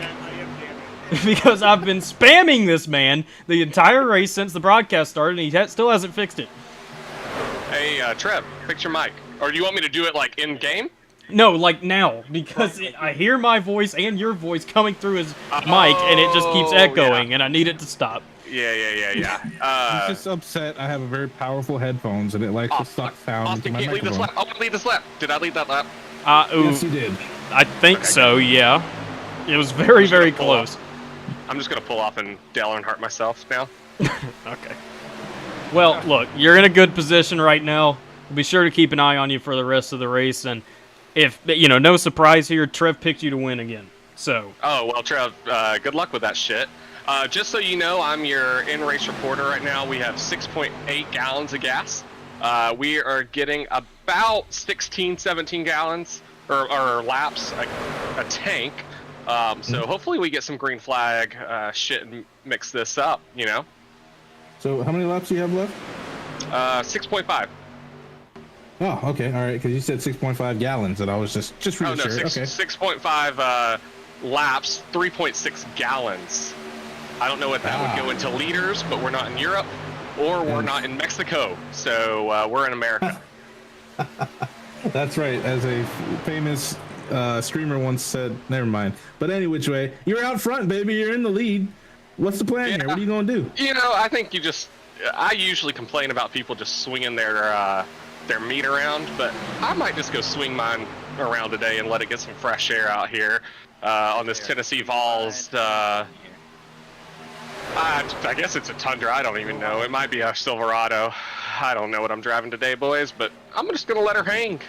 Because I've been spamming this man the entire race since the broadcast started, and he still hasn't fixed it. Hey, Trev, fix your mic. Or do you want me to do it like in game? No, like now, because I hear my voice and your voice coming through his mic, and it just keeps echoing, and I need it to stop. Yeah. He's just upset. I have a very powerful headphones, and it likes to suck sound Austin into my can't lead this microphone. lap. I want to lead this lap. Did I lead that lap? Yes, you did. I think Okay, so, yeah. It was very, just gonna very pull close. I'm just gonna pull off and Dale Earnhardt myself now. Okay. Well, look, you're in a good position right now. Be sure to keep an eye on you for the rest of the race, and if no surprise here, Trev picked you to win again. So. Oh well, Trev, good luck with that shit. Just so you know, I'm your in-race reporter right now. We have 6.8 gallons of gas. We are getting about 16, 17 gallons or laps a tank. So hopefully we get some green flag shit and mix this up. So how many laps do you have left? 6.5. Oh, okay, all right. Because you said 6.5 gallons, and I was just Oh really no, sure. Okay. 6.5 laps, 3.6 gallons. I don't know what that would go into liters, but we're not in Europe, or we're not in Mexico, so we're in America. That's right. As a famous streamer once said, never mind. But any which way, you're out front, baby. You're in the lead. What's the plan here? What are you gonna do? I think I usually complain about people just swinging their meat around, but I might just go swing mine around today and let it get some fresh air out here on this Tennessee Vols. I guess it's a Tundra. I don't even know. It might be a Silverado. I don't know what I'm driving today, boys, but I'm just gonna let her hang.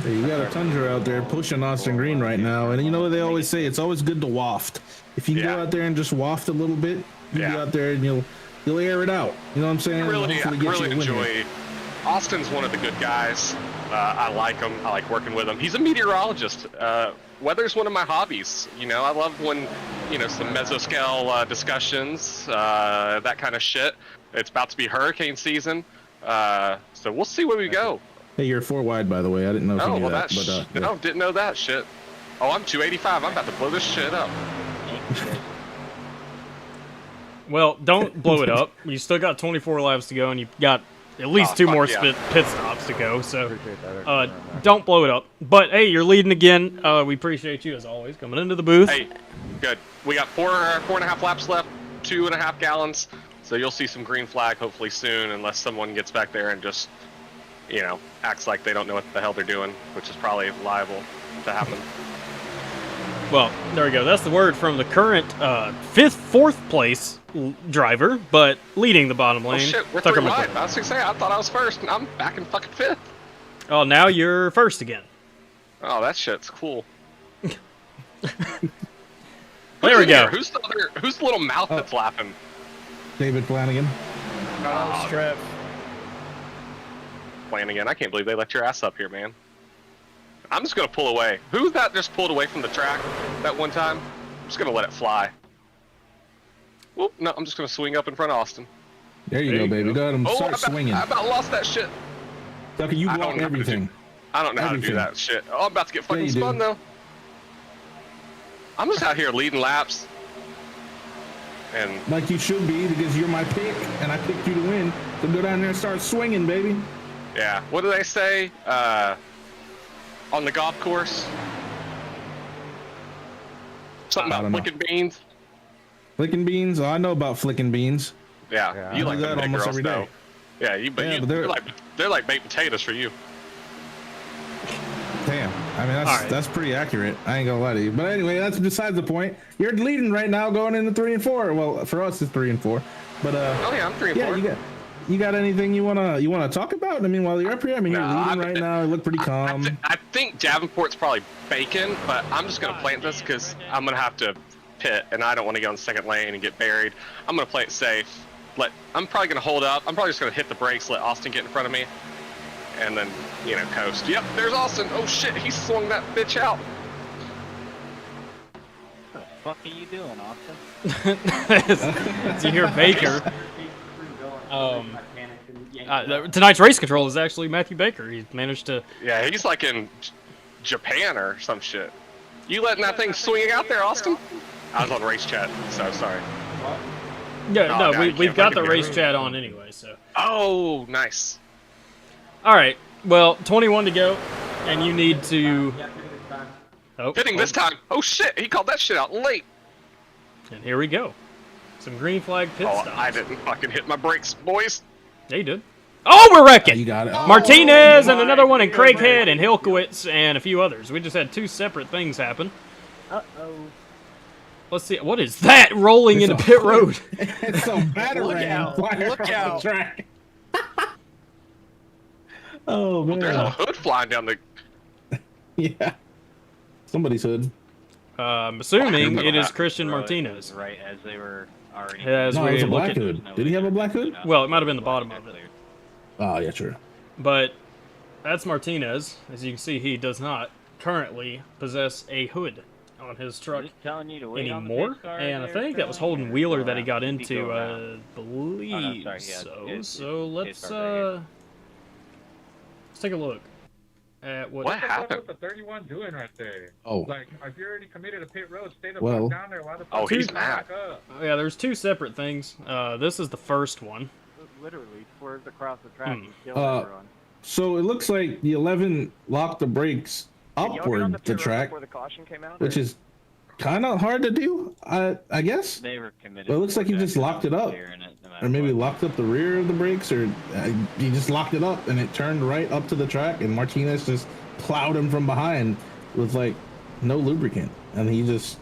Hey, you got a Tundra out there pushing Austin Green right now, and you know what they always say? It's always good to waft. If you can go out there and just waft a little bit, you go out there and you'll air it out. You know what I'm saying? I really Hopefully enjoy. Austin's one of the good guys. I like him. I like working with him. He's a meteorologist. Weather's one of my hobbies. I love when some mesoscale discussions, that kind of shit. It's about to be hurricane season, so we'll see where we go. Hey, you're 4 wide, by the way. I didn't know if you knew that. No, didn't know that shit. Oh, I'm 285. I'm about to blow this shit up. Well, don't blow it up. You still got 24 laps to go, and you've got at least 2 more pit stops to go. So, don't blow it up. But hey, you're leading again. We appreciate you as always coming into the booth. Hey, good. We got 4.5 laps left, 2.5 gallons. So you'll see some green flag hopefully soon, unless someone gets back there and just, acts like they don't know what the hell they're doing, which is probably liable to happen. Well, there we go. That's the word from the current 4th place driver, but leading the bottom lane. Oh shit, we're Tucker 3 wide. McClure. I was gonna say, I thought I was first, and I'm back in fucking 5th. Oh, now you're first again. Oh, that shit's cool. There we go. Who's the little mouth that's laughing? David Flanagan. Oh, Trev. Flanagan, I can't believe they let your ass up here, man. I'm just gonna pull away. Who's that just pulled away from the track that one time? I'm just gonna let it fly. Whoop, no, I'm just gonna swing up in front of Austin. There you go, baby. Go ahead and start swinging. I about lost that shit. Tucker, you want everything. I don't know how to do that shit. Oh, I'm about to get fucking spun though. I'm just out here leading laps. And like you should be, because you're my pick, and I picked you to win. So go down there and start swinging, baby. Yeah. What do they say? On the golf course? Something about flicking beans? Flicking beans? Oh, I know about flicking beans. Yeah. You like that big almost girls, every day. though. Yeah, but they're like baked potatoes for you. Damn. I mean, that's pretty accurate. I ain't gonna lie to you. But anyway, that's besides the point. You're leading right now, going into 3 and 4. Well, for us, it's 3 and 4. But oh yeah, I'm 3 and 4. You got anything you wanna talk about? I mean, while you're up here, I mean, you're leading right now. You look pretty calm. I think Davenport's probably bacon, but I'm just gonna plant this because I'm gonna have to pit, and I don't want to get on the second lane and get buried. I'm gonna play it safe. I'm probably gonna hold up. I'm probably just gonna hit the brakes, let Austin get in front of me, and then coast. Yep, there's Austin. Oh shit, he swung that bitch out. What the fuck are you doing, Austin? So you hear Baker. Tonight's race control is actually Matthew Baker. He's managed to. Yeah, he's like in Japan or some shit. You letting that thing swing out there, Austin? I was on race chat, so sorry. Yeah, no, we've got the race chat on anyway, so. Oh, nice. All right, well, 21 to go, and you need to. Pitting this time. Oh shit, he called that shit out late. And here we go. Some green flag pit stops. I didn't fucking hit my brakes, boys. Yeah, you did. Oh, we're You wrecking. got it. Oh, Martinez and my another one, and goodness. Craighead and Hilkowitz and a few others. We just had two separate things happen. Uh-oh. Let's see. What is that rolling It's into a pit hood. road? It's a batarang out, flying look across out. the track. Oh man. There's a hood flying down the. Yeah. Somebody's hood. I'm assuming Fuck. it is Christian Bro, it Martinez. was right as they were already. As No, we it was a look black at- hood. Did he have a black hood? Well, it might have been the bottom of it. Oh yeah, true. But that's Martinez. As you can see, he does not currently possess a hood on his truck Just telling you to wait on the anymore. pit car And I there, think that was Sterling, Holden or Wheeler go that he around? got Did he go into, around? believe sorry, yeah, so. his So let's car right here. let's take a look at what. What happened? What's the 31 doing right there? Oh. Like, if you already committed a pit road, stay the Well. fuck down there. Why the Oh, fuck he's you mad. back up? Yeah, there's two separate things. This is the first one. Literally swerved across the track and killed Uh, everyone. So it looks like the 11 locked the brakes upward the track, which is kind of hard to do, I guess. They were committed. Well, it looks like he just locked it up. Or maybe locked up the rear of the brakes, or he just locked it up and it turned right up to the track, and Martinez just plowed him from behind with like no lubricant, and he just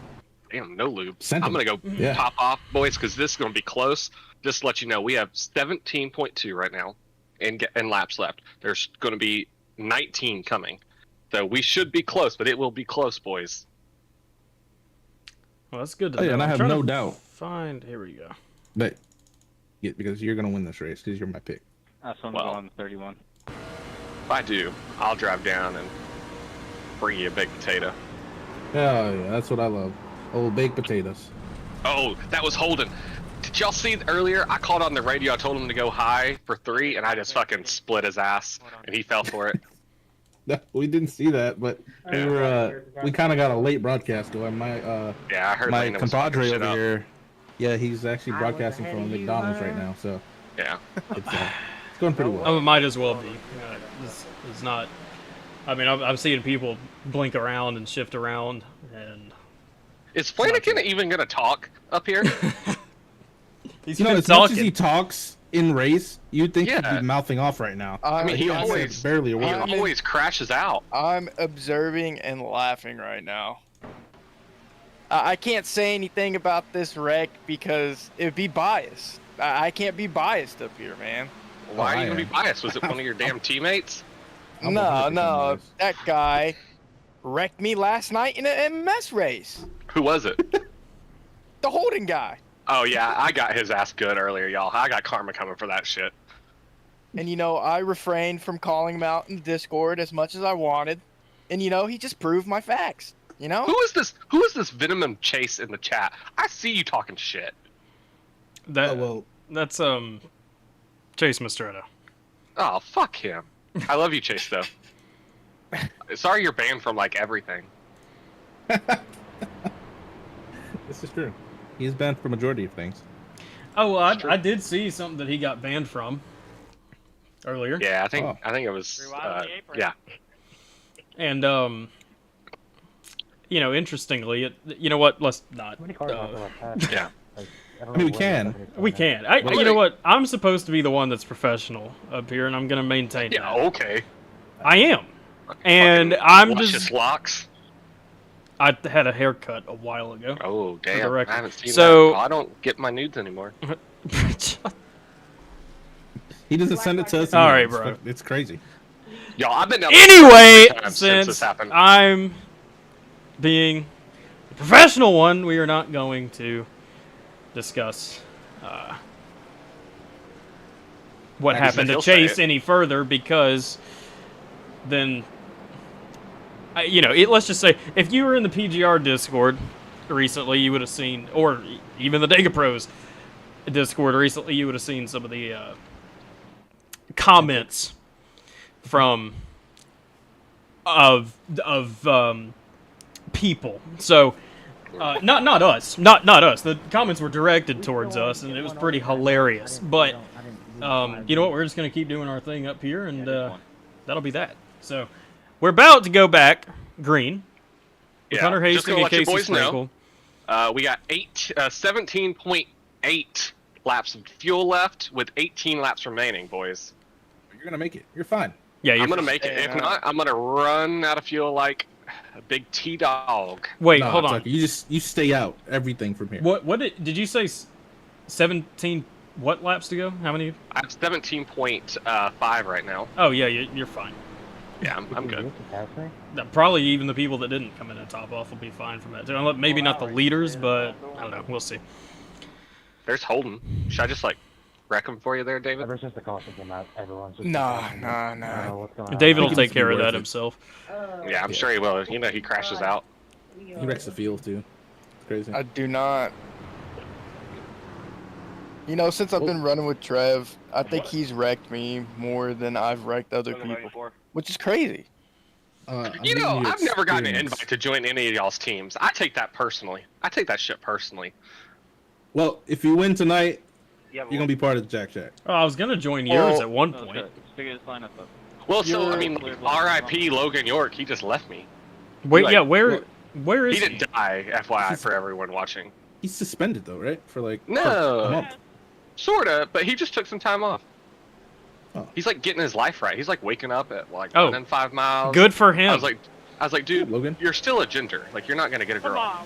Damn, no lube. Sent I'm him. gonna go Yeah. pop off, boys, because this is gonna be close. Just to let you know, we have 17.2 right now in laps left. There's gonna be 19 coming, so we should be close, but it will be close, boys. Well, that's good to Oh, yeah, know. and I I'm have trying no to doubt. Find. Here we go. that yeah, because you're gonna win this race because you're my pick. That's one Well. on 31. If I do, I'll drive down and bring you a baked potato. Oh yeah, that's what I love. Old baked potatoes. Oh, that was Holden. Did y'all see earlier? I called on the radio. I told him to go high for 3, and I just fucking split his ass, and he fell for it. No, we didn't see that, but we were we kind of got a late broadcast going. Yeah, I heard My Landon was fucking compadre shit over up. here, yeah, he's actually broadcasting from McDonald's right now, so Yeah. it's going pretty well. Oh, it might as well be. This is not. I mean, I'm seeing people blink around and shift around, and Is Flanagan even gonna talk up here? he's You know, been as much as talking. he talks in race, you'd think Yeah. he'd be mouthing off right now. I mean, he But he's always barely a he word. always crashes out. I'm observing and laughing right now. I can't say anything about this wreck because it would be biased. I can't be biased up here, man. Why I are you gonna am. be biased? Was it one of your damn teammates? I'm No, 100% no, biased. that guy wrecked me last night in an MS race. Who was it? The Holden guy. Oh yeah, I got his ass good earlier, y'all. I got karma coming for that shit. And, you know, I refrained from calling him out in the Discord as much as I wanted. And, you know, he just proved my facts. You know? Who is this? Who is this Venom Chase in the chat? I see you talking shit. That Oh, well, that's Chase Mastretta. Oh fuck him. I love you, Chase. Though. Sorry, you're banned from like everything. this is true. He's banned for majority of things. Oh, well, True. I did see something that he got banned from earlier. Yeah, Oh. I think it was. Rewind the apron. Yeah. And you know, interestingly, you know what? Let's not. Yeah. I mean, we can. We can. Well, You know what? I'm supposed to be the one that's professional up here, and I'm gonna maintain Yeah. that. Okay. I am. And Fucking I'm luscious just. locks. I had a haircut a while ago. Oh the damn! record. I haven't seen So- that. I don't get my nudes anymore. He doesn't send it to us. All anymore. right, It's bro. It's crazy. Y'all, I've been down Anyway, times since this happened. I'm being the professional one, we are not going to discuss what Like I said, happened to he'll say Chase it. any further, because then, you know, let's just say, if you were in the PGR Discord recently, you would have seen, or even the Dega Pros Discord recently, you would have seen some of the comments from people. So not us, not us. The comments were directed towards us, and it was pretty hilarious. But you know what? We're just gonna keep doing our thing up here, and that'll be that. So we're about to go back green. With Yeah, Hunter just Hastings gonna and let you Casey boys know. Sprinkle. We got 17.8 laps of fuel left with 18 laps remaining, boys. You're gonna make it. You're fine. Yeah, I'm gonna make it. If not, I'm gonna run out of fuel like a big T-dog. Wait, No, hold on. Tucker, you stay out everything from here. What did you say? 17 what laps to go? How many? I have 17.5 right now. Oh yeah, you're fine. Yeah, I'm good. Probably even the people that didn't come in at top off will be fine from that too. Maybe not the leaders, but I don't know. We'll see. There's Holden. Should I just like wreck him for you there, David? Ever since the caution came out, everyone's just Nah. what's going on? David will think take it's care of worth that it. himself. Yeah, I'm sure he will. You know, he crashes out. He wrecks the field too. It's crazy. I do not. You know, since I've been running with Trev, I think he's wrecked me more than I've wrecked other people, which is crazy. I'm You know, giving I've never gotten an experience. invite to join any of y'all's teams. I take that personally. I take that shit personally. Well, if you win tonight, Yeah, you're gonna be part of the Jack Jack. Oh, I was gonna join yours Oh. at one Oh, point. shit. Figure this line up. Well, so I You're- mean, like, R.I.P. Logan York. He just left me. Wait, like, yeah, where is He he? didn't die, FYI, for everyone watching. He's suspended though, right? For like a No, month. sorta, but he just took some time off. Oh. He's like getting his life right. He's like waking up at like Oh. running 5 miles. Good for him. I was like, dude, Logan. you're still a ginger. Like, you're not gonna get a girl.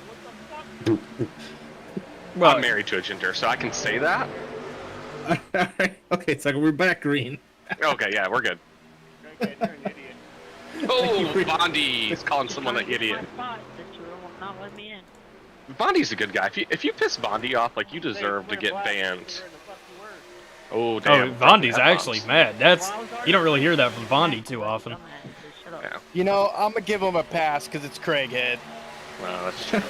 well, I'm married to a ginger, so I can say that. Okay, so we're back green. Okay, yeah, we're good. Oh, Bondi's calling someone an idiot. Bondi's a good guy. If you piss Bondi off, like, you deserve to get banned. Oh, oh, damn. Vondi's F-bombs. actually mad. You don't really hear that from Vondi too often. Yeah, You know, I'm gonna give him a pass because it's Craighead. well, that's true.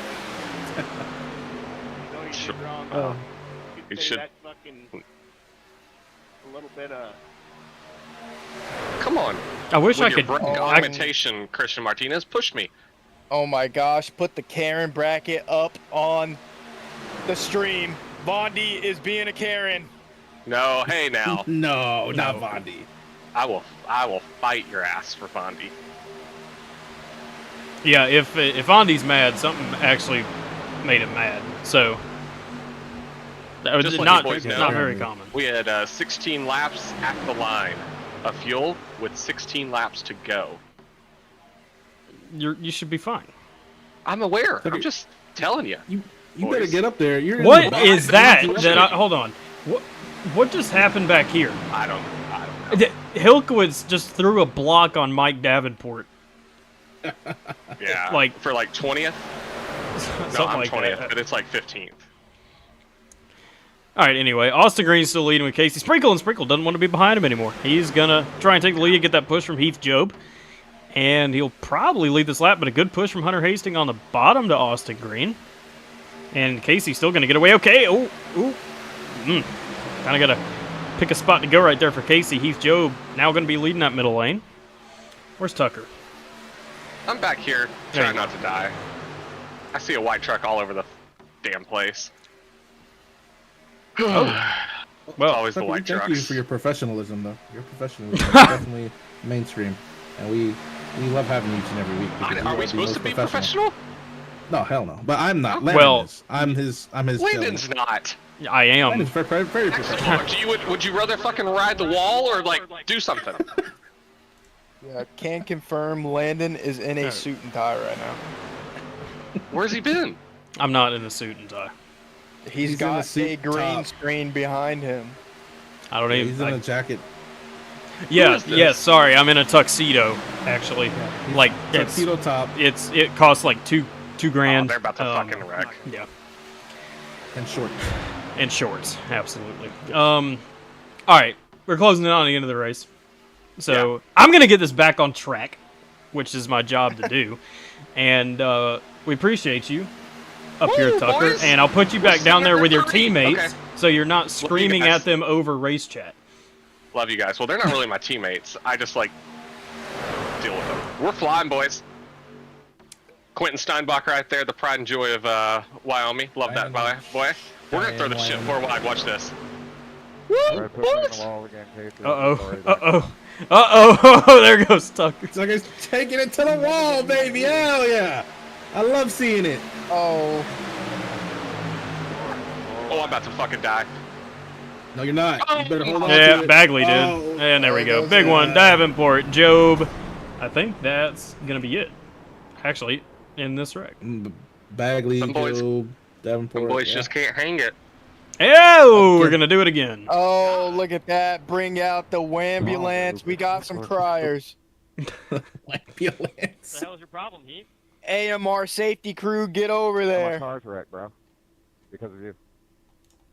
Sure. Oh. It should. A little bit of. Come on. I wish With I your could. break Oh, augmentation, Christian Martinez, push me. Oh my gosh, put the Karen bracket up on the stream. Bondi is being a Karen. No, hey now. No, not Vondi. I will fight your ass for Bondi. Yeah, if Vondi's mad, something actually made him mad. So that was Just let not you boys know. not very common. We had 16 laps at the line of fuel with 16 laps to go. You should be fine. I'm aware. Okay. I'm just telling you. You Boys. better get up there. You're in What the is that? box. Hold on. What just happened back here? I don't know. Hilkowitz just threw a block on Mike Davenport. Yeah. Like- for like 20th? No, Something I'm like 20th, that. but it's like 15th. All right, anyway, Austin Green's still leading with Casey. Sprinkle doesn't want to be behind him anymore. He's going to try and take the lead and get that push from Heath Job. And he'll probably lead this lap, but a good push from Hunter Hastings on the bottom to Austin Green. And Casey's still going to get away. Okay, Kind of got to pick a spot to go right there for Casey. Heath Job now going to be leading that middle lane. Where's Tucker? I'm back here There you trying not to die. I see a white truck all over the damn place. Well, Always the Tucker, white thank you trucks. for your professionalism, though. Your professionalism is definitely mainstream, and we love having you each and every week. because you Are we the supposed most to be professional? No, hell no. But I'm not. Landon Well- is. I'm his. Landon's not. I am. Landon's very professional. Would you rather fucking ride the wall or like do something? Yeah, can confirm Landon is in a suit and tie right now. Where's he been? I'm not in a suit and tie. He's in got a suit a green top. screen behind him. I don't Yeah, even. he's in a jacket. Yeah, is this? yeah. Sorry, I'm in a tuxedo. Actually, He's like it's tuxedo top it costs like two Oh, grand. they're about to fucking wreck. Yeah, and shorts. and shorts, absolutely. All right, we're closing in on the end of the race, so I'm gonna get this back on track, which is my job to do, and we appreciate you up here, Woo, Tucker, boys. and I'll put you back down there with your Three. teammates, Okay. so you're not screaming guys. at them over race chat. Love you guys. Well, they're not really my teammates. I just like deal with them. We're flying, boys. Quentin Steinbach right there, the pride and joy of Wyoming. Love that, boy. We're gonna throw the shit four wide. Watch this. Woo! Boys! Uh-oh. There goes Tucker. Tucker's taking it to the wall, baby. Hell yeah! I love seeing it. Oh, Oh, I'm about to fucking die. No, you're not. You better hold on to Yeah, it. Bagley did. Oh, And there we there go. goes Big one. that. Davenport, Job. I think that's going to be it. Actually, in this wreck. Bagley, Some boys- Joe, Davenport. Them boys yeah. just can't hang it. Oh, we're going to do it again. Oh, look at that. Bring out the wambulance. We got some criers. Ambulance. the hell is your problem, Heath? AMR safety crew, get over My there. car's wrecked, bro. Because of you.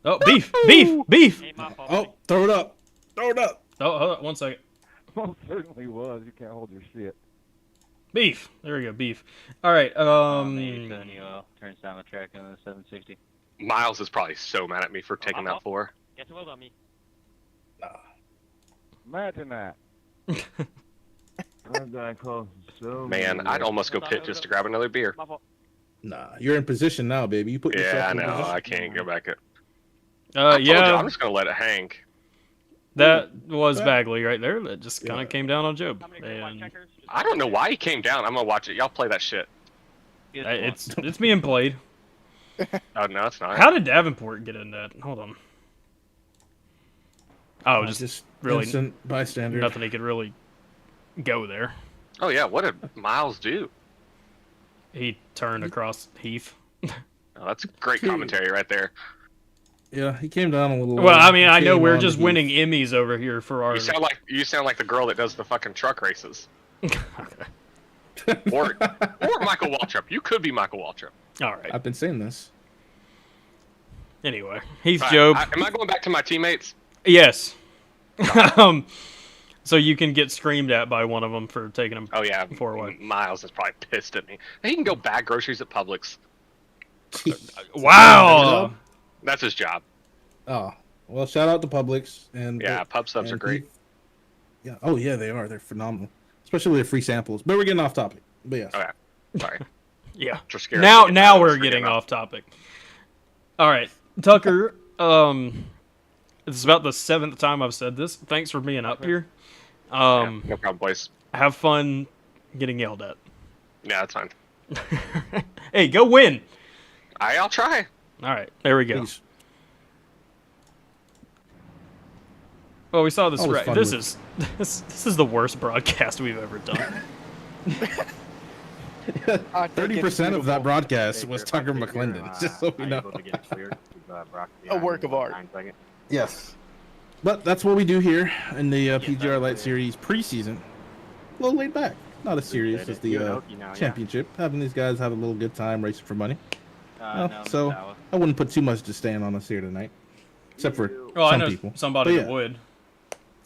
Oh, beef, beef, beef. Ain't my fault. Oh, throw it up. Throw it up. Oh, hold on 1 second. Most certainly was. You can't hold your shit. Beef. There we go, beef. All right. Maybe Antonio turns down the track on the 760. Miles is probably so mad at me for taking that 4. Guess it was on me. Imagine that. I'm dying close. So Man, I'd almost go pit just to grab another beer. My fault. Nah, you're in position now, baby. You put yourself Yeah, I in know. position. I can't go back. I told you, yeah, I'm just gonna let it hang. that was Yeah. Bagley right there. That just kind of Yeah. came down on Job. How many green white And checkers? Just I don't know why he came down. I'm gonna watch it. Y'all play that shit. Just one. it's being played. Oh no, it's not. How did Davenport get in that? Hold on. Oh, just really innocent bystander. nothing he could really go there. Oh yeah, what did Miles do? He turned across Heath. Oh, that's great commentary right there. Yeah, he came down a little. Well, I mean, He I know came we're on just the winning Emmys over here for our. You sound like the girl that does the fucking truck races. Or Michael Waltrip. You could be Michael Waltrip. All right. I've been saying this. Anyway, Heath All right, Job. am I going back to my teammates? Yes. So you can get screamed at by one of them for taking him. Oh yeah, Forward. Miles is probably pissed at me. He can go bag groceries at Publix. Wow. That's his job. Oh, well, shout out to Publix and Yeah, pub subs and are great. Yeah. Oh yeah, they are. They're phenomenal, especially the free samples. But we're getting off topic. But yes. Okay, sorry. Yeah. Just scared Now me. now I was we're getting freaking out. off topic. All right, Tucker. This is about the 7th time I've said this. Thanks for being up here. Yeah, no problem, boys. Have fun getting yelled at. Yeah, that's fine. Hey, go win. I'll try. All right, there we go. Peace. Well, we saw this. Always Right. fun This with- is this is the worst broadcast we've ever done. I think 30% it's of that beautiful. broadcast was Tucker McClendon. Just so we know. A work of art. Yes. But that's what we do here in the PGR Lite Series preseason. A little laid back. Not as serious as the championship. Having these guys have a little good time racing for money. So I wouldn't put too much to stand on us here tonight. Except for Well, I some know people. somebody But that yeah. would.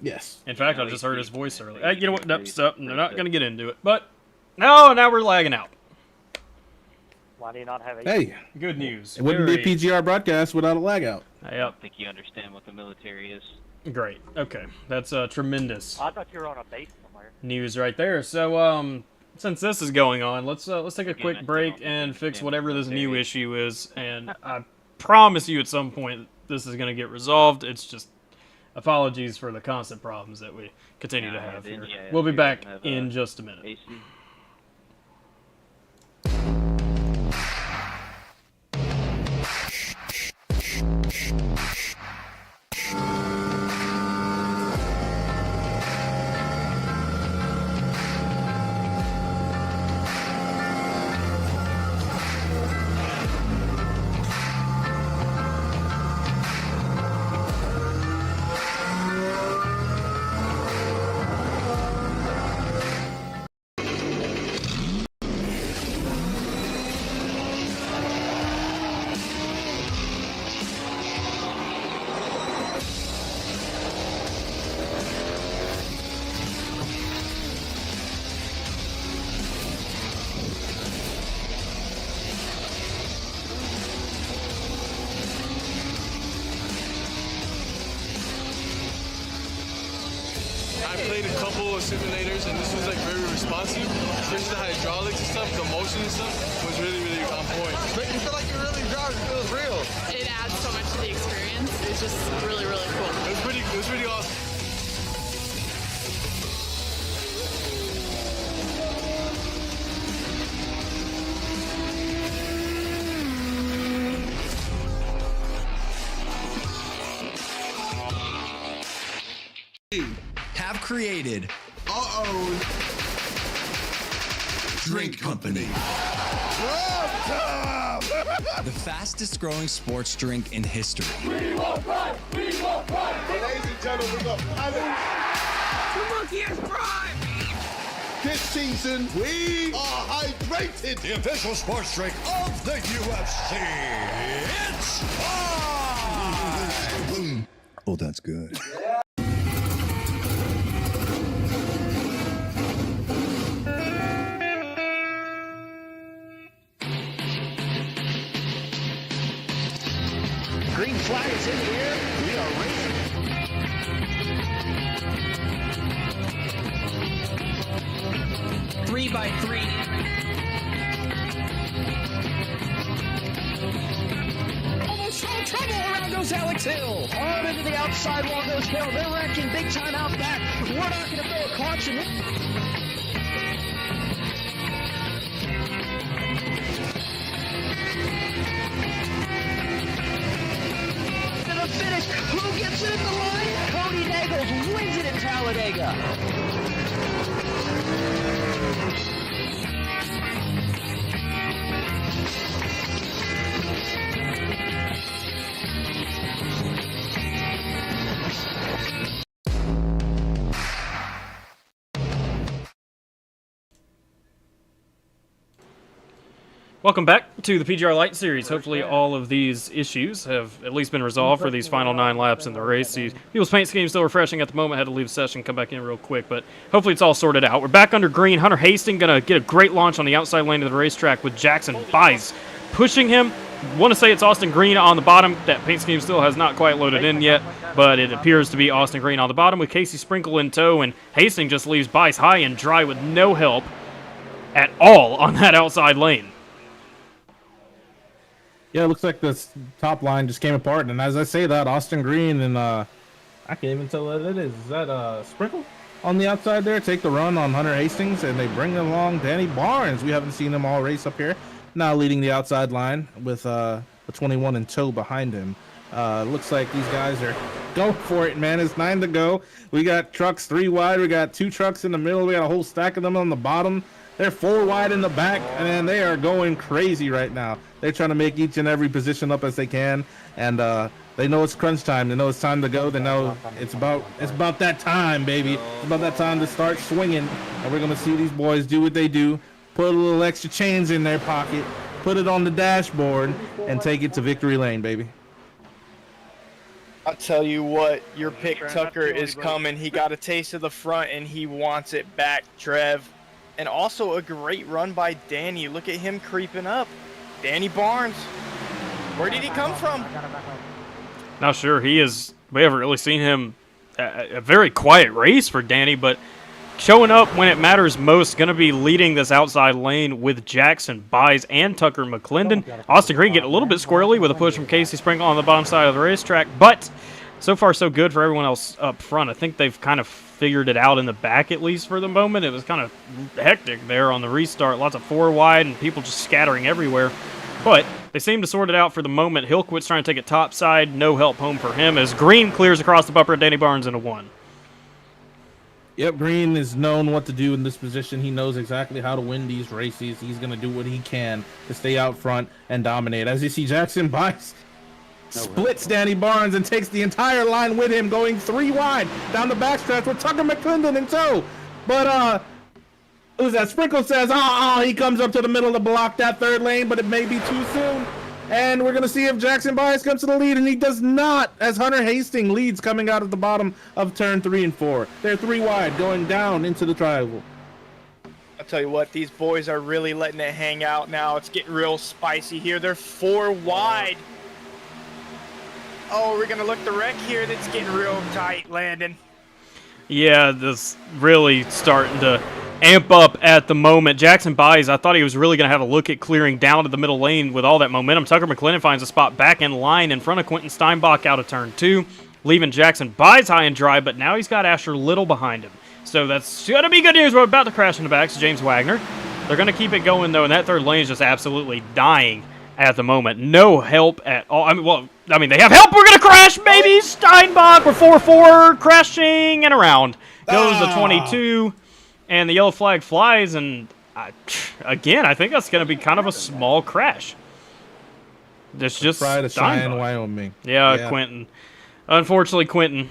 Yes. In fact, I just heard his voice earlier. You know what? Nope, stop. They're not going to get into it. But no, now we're lagging out. Why do you not have a... Hey, Good news. it wouldn't be a Very- PGR broadcast without a lag out. I Yep. don't think you understand what the military is. Great. Okay. That's tremendous I thought you were on a base somewhere. news right there. So, since this is going on, let's take a quick break and fix whatever this new issue is. And I promise you, at some point, this is going to get resolved. It's just apologies for the constant problems that we continue to have here. We'll be back in just a minute. AC. I played a couple of simulators and this was like very responsive, especially the hydraulics and stuff, the motion and stuff was really, really on point. Make you feel like you're really driving, it feels real. It adds so much to the experience. It's just really, really cool. It was pretty awesome. created our own drink company. The fastest growing sports drink in history. We will run! We will run! Ladies and gentlemen, the Monkey is prime! This season, we are hydrated. The official sports drink of the UFC. It's time! Oh, that's good. Green flag is in the air. We are racing. Three by three. Almost no trouble around goes Alex Hill. Hard into the outside wall goes Hill. They're wrecking big time out back. We're not going to throw a caution. Finish. Who gets it in the line? Cody Nagels wins it in Talladega. Welcome back to the PGR Lite Series. Hopefully all of these issues have at least been resolved for these final 9 laps in the race. People's paint scheme still refreshing at the moment. Had to leave the session, come back in real quick, but hopefully it's all sorted out. We're back under green. Hunter Hastings going to get a great launch on the outside lane of the racetrack with Jackson Bice pushing him. Want to say it's Austin Green on the bottom. That paint scheme still has not quite loaded in yet, but it appears to be Austin Green on the bottom with Casey Sprinkle in tow, and Hastings just leaves Bice high and dry with no help at all on that outside lane. Yeah, it looks like this top line just came apart, and as I say that, Austin Green and I can't even tell what it is. Is that Sprinkle on the outside there? Take the run on Hunter Hastings, and they bring along Danny Barnes. We haven't seen him all race up here. Now leading the outside line with the 21 in tow behind him. Looks like these guys are going for it, man. It's 9 to go. We got trucks 3 wide. We got 2 trucks in the middle. We got a whole stack of them on the bottom. They're 4 wide in the back, and they are going crazy right now. They're trying to make each and every position up as they can, and they know it's crunch time. They know it's time to go. They know it's about that time, baby. It's about that time to start swinging, and we're gonna see these boys do what they do. Put a little extra change in their pocket, put it on the dashboard, and take it to victory lane, baby. I'll tell you what, your pick Tucker is coming. He got a taste of the front, and he wants it back, Trev. And also a great run by Danny. Look at him creeping up. Danny Barnes. Where did he come from? Not sure. We haven't really seen him. A very quiet race for Danny, but showing up when it matters most. Going to be leading this outside lane with Jackson Bice and Tucker McClendon. Austin Green getting a little bit squirrely with a push from Casey Sprinkle on the bottom side of the racetrack, but so far so good for everyone else up front. I think they've kind of figured it out in the back, at least for the moment. It was kind of hectic there on the restart. Lots of 4 wide and people just scattering everywhere. But they seem to sort it out for the moment. Hillquit's trying to take it top side. No help home for him as Green clears across the bumper of Danny Barnes into 1. Yep, Green is known what to do in this position. He knows exactly how to win these races. He's going to do what he can to stay out front and dominate. As you see, Jackson Bice splits Danny Barnes and takes the entire line with him, going 3 wide down the backstretch with Tucker McClendon in tow. But who's that? Sprinkle says, he comes up to the middle to block that 3rd lane, but it may be too soon. And we're going to see if Jackson Bice comes to the lead, and he does not, as Hunter Hastings leads coming out of the bottom of turn 3 and 4. They're 3 wide going down into the triangle. I'll tell you what, these boys are really letting it hang out now. It's getting real spicy here. They're 4 wide. Oh, we're going to look the wreck here. That's getting real tight, Landon. Yeah, this really starting to amp up at the moment. Jackson Bice, I thought he was really going to have a look at clearing down to the middle lane with all that momentum. Tucker McClendon finds a spot back in line in front of Quentin Steinbach out of turn 2, leaving Jackson Bice high and dry, but now he's got Asher Little behind him. So that's going to be good news. We're about to crash in the back. So James Wagner. They're going to keep it going, though, and that 3rd lane is just absolutely dying at the moment. No help at all. I mean, they have help. We're going to crash, baby. Steinbach. We're 4-4, crashing and around. goes the 22, and the yellow flag flies, and again, I think that's going to be kind of a small crash. It's just Pride of Cheyenne, Steinbach. Wyoming. Yeah, Quentin. Unfortunately, Quentin,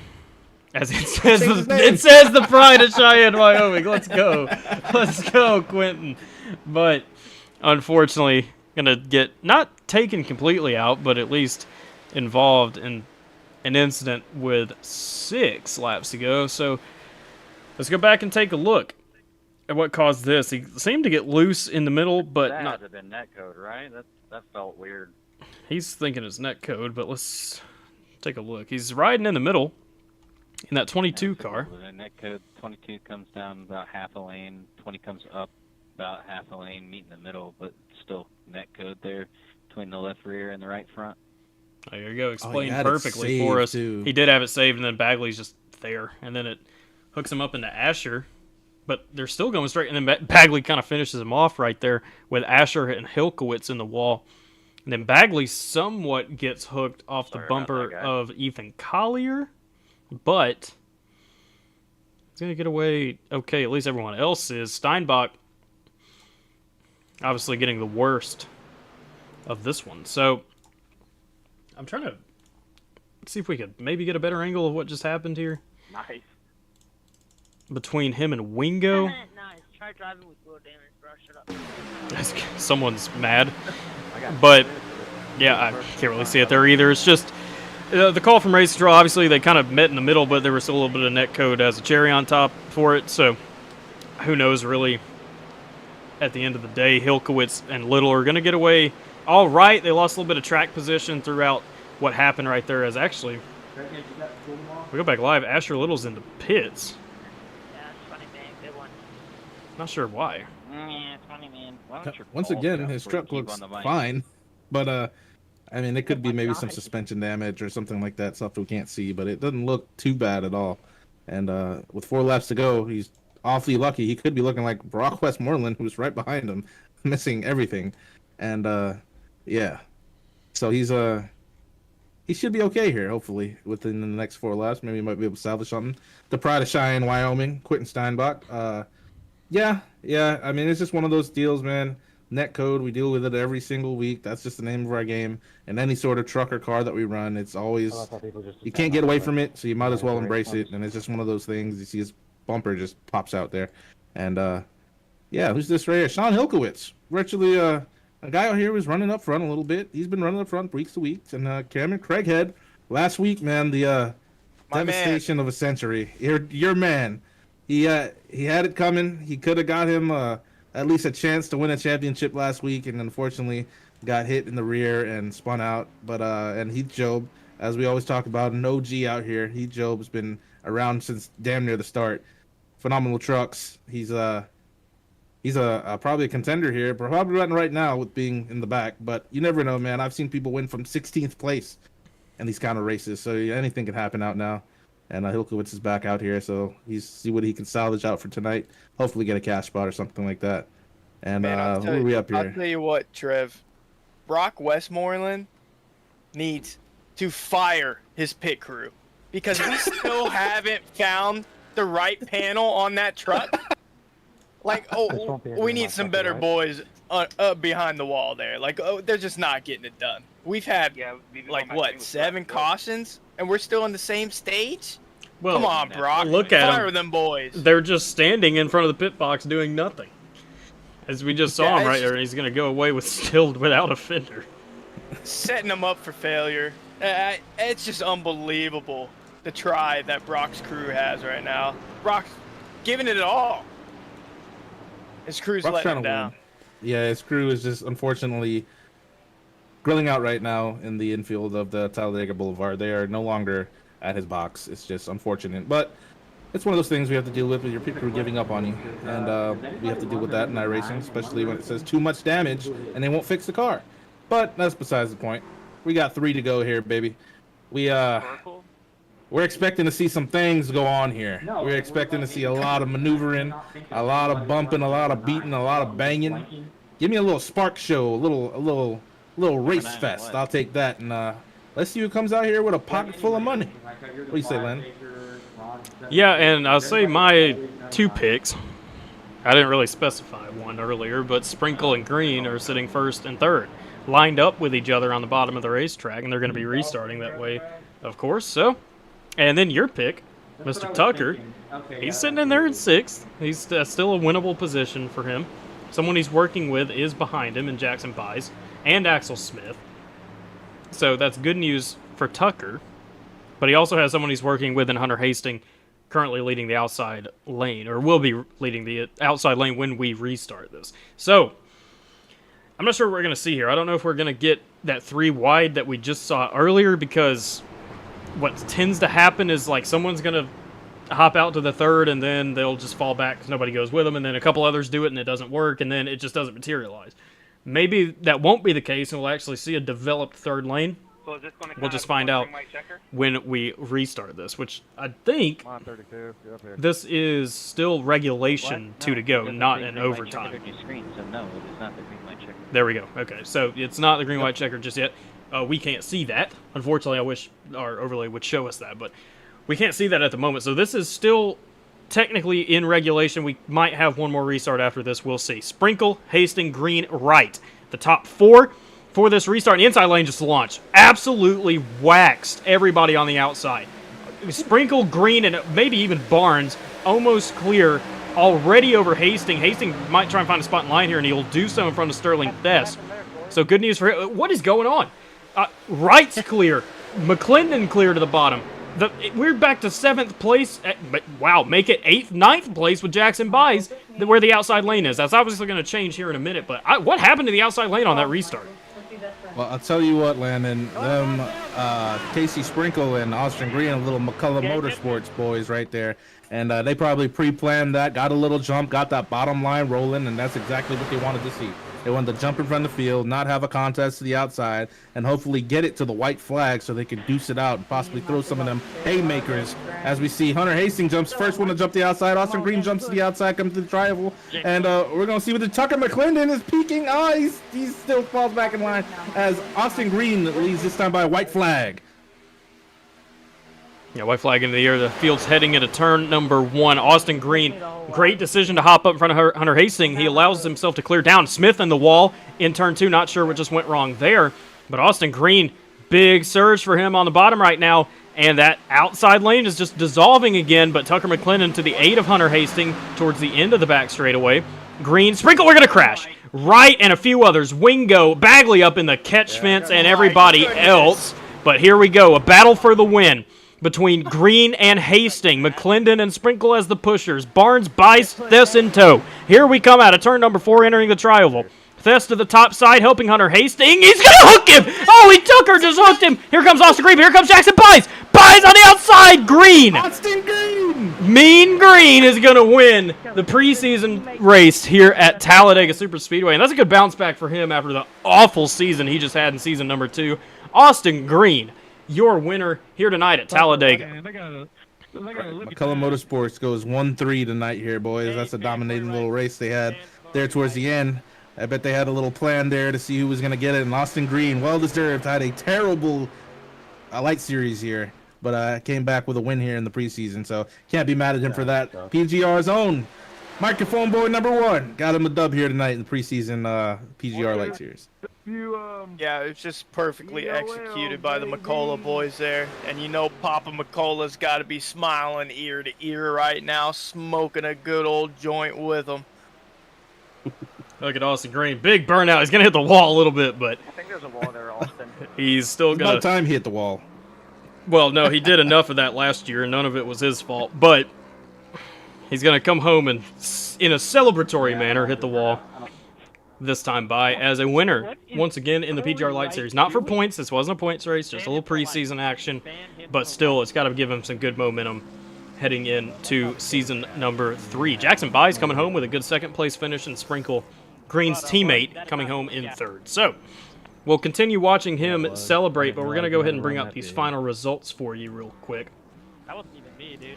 as it says, it says the pride of Cheyenne, Wyoming. Let's go. Let's go, Quentin. But unfortunately, going to get not taken completely out, but at least involved in an incident with 6 laps to go. So let's go back and take a look at what caused this. He seemed to get loose in the middle, but That not. had to have been netcode, right? That felt weird. He's thinking it's netcode, but let's take a look. He's riding in the middle in that 22 car. The netcode 22 comes down about half a lane, 20 comes up about half a lane, meet in the middle, but still netcode there between the left rear and the right front. Oh, there you go. Explained had it perfectly for us. saved, too. He did have it saved, and then Bagley's just there, and then it hooks him up into Asher. But they're still going straight, and then Bagley kind of finishes him off right there with Asher and Hilkowitz in the wall. And then Bagley somewhat gets hooked off the bumper of Ethan Collier, but he's going to get away okay. At least everyone else is. Steinbach obviously getting the worst of this one. So I'm trying to see if we could maybe get a better angle of what just happened here. Nice. Between him and Wingo. Nice. Try driving with wheel damage, bro. Shut up. Someone's mad. But, yeah, I can't really see it there either. It's just the call from Race Control, obviously they kind of met in the middle, but there was still a little bit of net code as a cherry on top for it. So, who knows really at the end of the day. Hilkowitz and Little are going to get away all right. They lost a little bit of track position throughout what happened right there as actually, we go back live, Asher Little's in the pits. Yeah, it's funny, man. Good one. Not sure why. Yeah, it's funny, man. Why don't you Once call again, stuff his before you truck keep looks on the mic? fine, but I mean, it could be maybe some suspension damage or something like that, stuff we can't see, but it doesn't look too bad at all. And with 4 laps to go, he's awfully lucky. He could be looking like Brock Westmoreland, who's right behind him, missing everything. And yeah, so he should be okay here, hopefully, within the next 4 laps. Maybe he might be able to salvage something. The pride of Cheyenne, Wyoming, Quentin Steinbach. Yeah. I mean, it's just one of those deals, man. Net code, we deal with it every single week. That's just the name of our game. And any sort of truck or car that we run, it's always, you can't get away from it, so you might as well embrace it. And it's just one of those things. You see his bumper just pops out there. And yeah, who's this right here? Sean Hilkowitz. We're actually a guy out here who's running up front a little bit. He's been running up front weeks to weeks. And Cameron Craighead, last week, man, the devastation of a century. Your man. He had it coming. He could have got him at least a chance to win a championship last week, and unfortunately got hit in the rear and spun out. But and Heath Job, as we always talk about, an OG out here. Heath Job's been around since damn near the start. Phenomenal trucks. He's probably a contender here, probably running right now with being in the back. But you never know, man. I've seen people win from 16th place in these kind of races, so anything can happen out now. And Hilkowitz is back out here, so see what he can salvage out for tonight. Hopefully get a cash spot or something like that. And Man, who are we up I'll here? tell you what, Trev. Brock Westmoreland needs to fire his pit crew because we still haven't found the right panel on that truck. Like, we need some better boys behind the wall there. Like, they're just not getting it done. We've had, like, what, 7 cautions? And we're still on the same stage? Well, come on, Brock. Look at Fire them boys. They're just standing in front of the pit box doing nothing. As we just saw him right there, and he's going to go away without a fender. Setting them up for failure. It's just unbelievable, the try that Brock's crew has right now. Brock's giving it all. His crew's Brock's letting trying him to down. win. Yeah, his crew is just unfortunately grilling out right now in the infield of the Talladega Boulevard. They are no longer at his box. It's just unfortunate, but it's one of those things we have to deal with your pit crew giving up on you, and we have to deal with that in iRacing, especially when it says too much damage and they won't fix the car. But that's besides the point. We got 3 to go here, baby. We're expecting to see some things go on here. We're expecting to see a lot of maneuvering, a lot of bumping, a lot of beating, a lot of banging. Give me a little spark show, a little race fest. I'll take that. And let's see who comes out here with a pocket full of money. What do you say, Landon? Yeah, and I'll say my 2 picks. I didn't really specify one earlier, but Sprinkle and Green are sitting first and third, lined up with each other on the bottom of the racetrack, and they're going to be restarting that way, of course. So, and then your pick, Mr. Tucker, he's sitting in there in 6th. He's still a winnable position for him. Someone he's working with is behind him in Jackson Buys and Axel Smith. So that's good news for Tucker. But he also has someone he's working with in Hunter Hastings, currently leading the outside lane, or will be leading the outside lane when we restart this. So, I'm not sure what we're going to see here. I don't know if we're going to get that 3 wide that we just saw earlier, because what tends to happen is like someone's going to hop out to the 3rd and then they'll just fall back because nobody goes with them, and then a couple others do it and it doesn't work, and then it just doesn't materialize. Maybe that won't be the case, and we'll actually see a developed 3rd lane. So is this gonna We'll just find out when we restart this, which I think Come on, 32. Get up here. this is still regulation 2 to go, not an overtime. Screen, so no, it is not the green white checker. There we go. Okay, so it's not the green-white checker just yet. We can't see that. Unfortunately, I wish our overlay would show us that, but we can't see that at the moment. So this is still technically in regulation. We might have one more restart after this. We'll see. Sprinkle, Hastings, Green, right. The top 4 for this restart. The inside lane just launched. Absolutely waxed everybody on the outside. Sprinkle, Green, and maybe even Barnes almost clear already over Hastings. Hastings might try and find a spot in line here, and he'll do so in front of Sterling Thess. So good news for him. What is going on? Right's clear. McClendon clear to the bottom. We're back to 7th place. But wow, make it 8th, 9th place with Jackson Buys, where the outside lane is. That's obviously going to change here in a minute. But what happened to the outside lane on that restart? Well, I'll tell you what, Landon. Casey Sprinkle and Austin Green, little McCullough Motorsports boys right there. And they probably pre-planned that, got a little jump, got that bottom line rolling, and that's exactly what they wanted to see. They wanted to jump in front of the field, not have a contest to the outside, and hopefully get it to the white flag so they could deuce it out and possibly throw some of them haymakers. As we see, Hunter Hastings jumps first one to jump the outside. Austin Green jumps to the outside, comes to the triangle. And we're going to see what the Tucker McClendon is peeking. He still falls back in line as Austin Green leads this time by a white flag. Yeah, white flag into the air. The field's heading into turn number 1. Austin Green, great decision to hop up in front of Hunter Hastings. He allows himself to clear down. Smith in the wall in turn 2. Not sure what just went wrong there. But Austin Green, big surge for him on the bottom right now. And that outside lane is just dissolving again. But Tucker McClendon to the 8 of Hunter Hastings towards the end of the back straightaway. Green, Sprinkle, we're going to crash. Wright and a few others. Wingo, Bagley up in the catch fence, and everybody else. But here we go. A battle for the win between Green and Hastings. McClendon and Sprinkle as the pushers. Barnes, Bice, Thess in tow. Here we come out of turn number 4, entering the tri-oval. Thess to the top side, helping Hunter Hastings. He's going to hook him! Oh, he took her, just hooked him. Here comes Austin Green. Here comes Jackson Bice. Bice on the outside. Green. Austin Green! Mean Green is going to win the preseason race here at Talladega Super Speedway. And that's a good bounce back for him after the awful season he just had in season number 2. Austin Green, your winner here tonight at Talladega. McCullough Motorsports goes 1-3 tonight here, boys. That's a dominating little race they had there towards the end. I bet they had a little plan there to see who was going to get it. And Austin Green, well-deserved, had a terrible light series here, but came back with a win here in the preseason. So can't be mad at him for that. PGR's own microphone boy number 1 got him a dub here tonight in the preseason PGR Lite Series. Yeah, it's just perfectly executed by the McCullough boys there. And you know Papa McCullough's got to be smiling ear to ear right now, smoking a good old joint with them. Look at Austin Green. Big burnout. He's going to hit the wall a little bit, but I think there's a wall there, Austin. he's still going to... About time he hit the wall. Well, no, he did enough of that last year, and none of it was his fault. But he's going to come home and, in a celebratory manner, hit the wall this time by as a winner once again in the PGR Lite Series. Not for points. This wasn't a points race, just a little preseason action. But still, it's got to give him some good momentum heading into season number 3. Jackson Buys coming home with a good second-place finish, and Sprinkle, Green's teammate, coming home in 3rd. So we'll continue watching him celebrate, but we're going to go ahead and bring up these final results for you real quick. That wasn't even me, dude.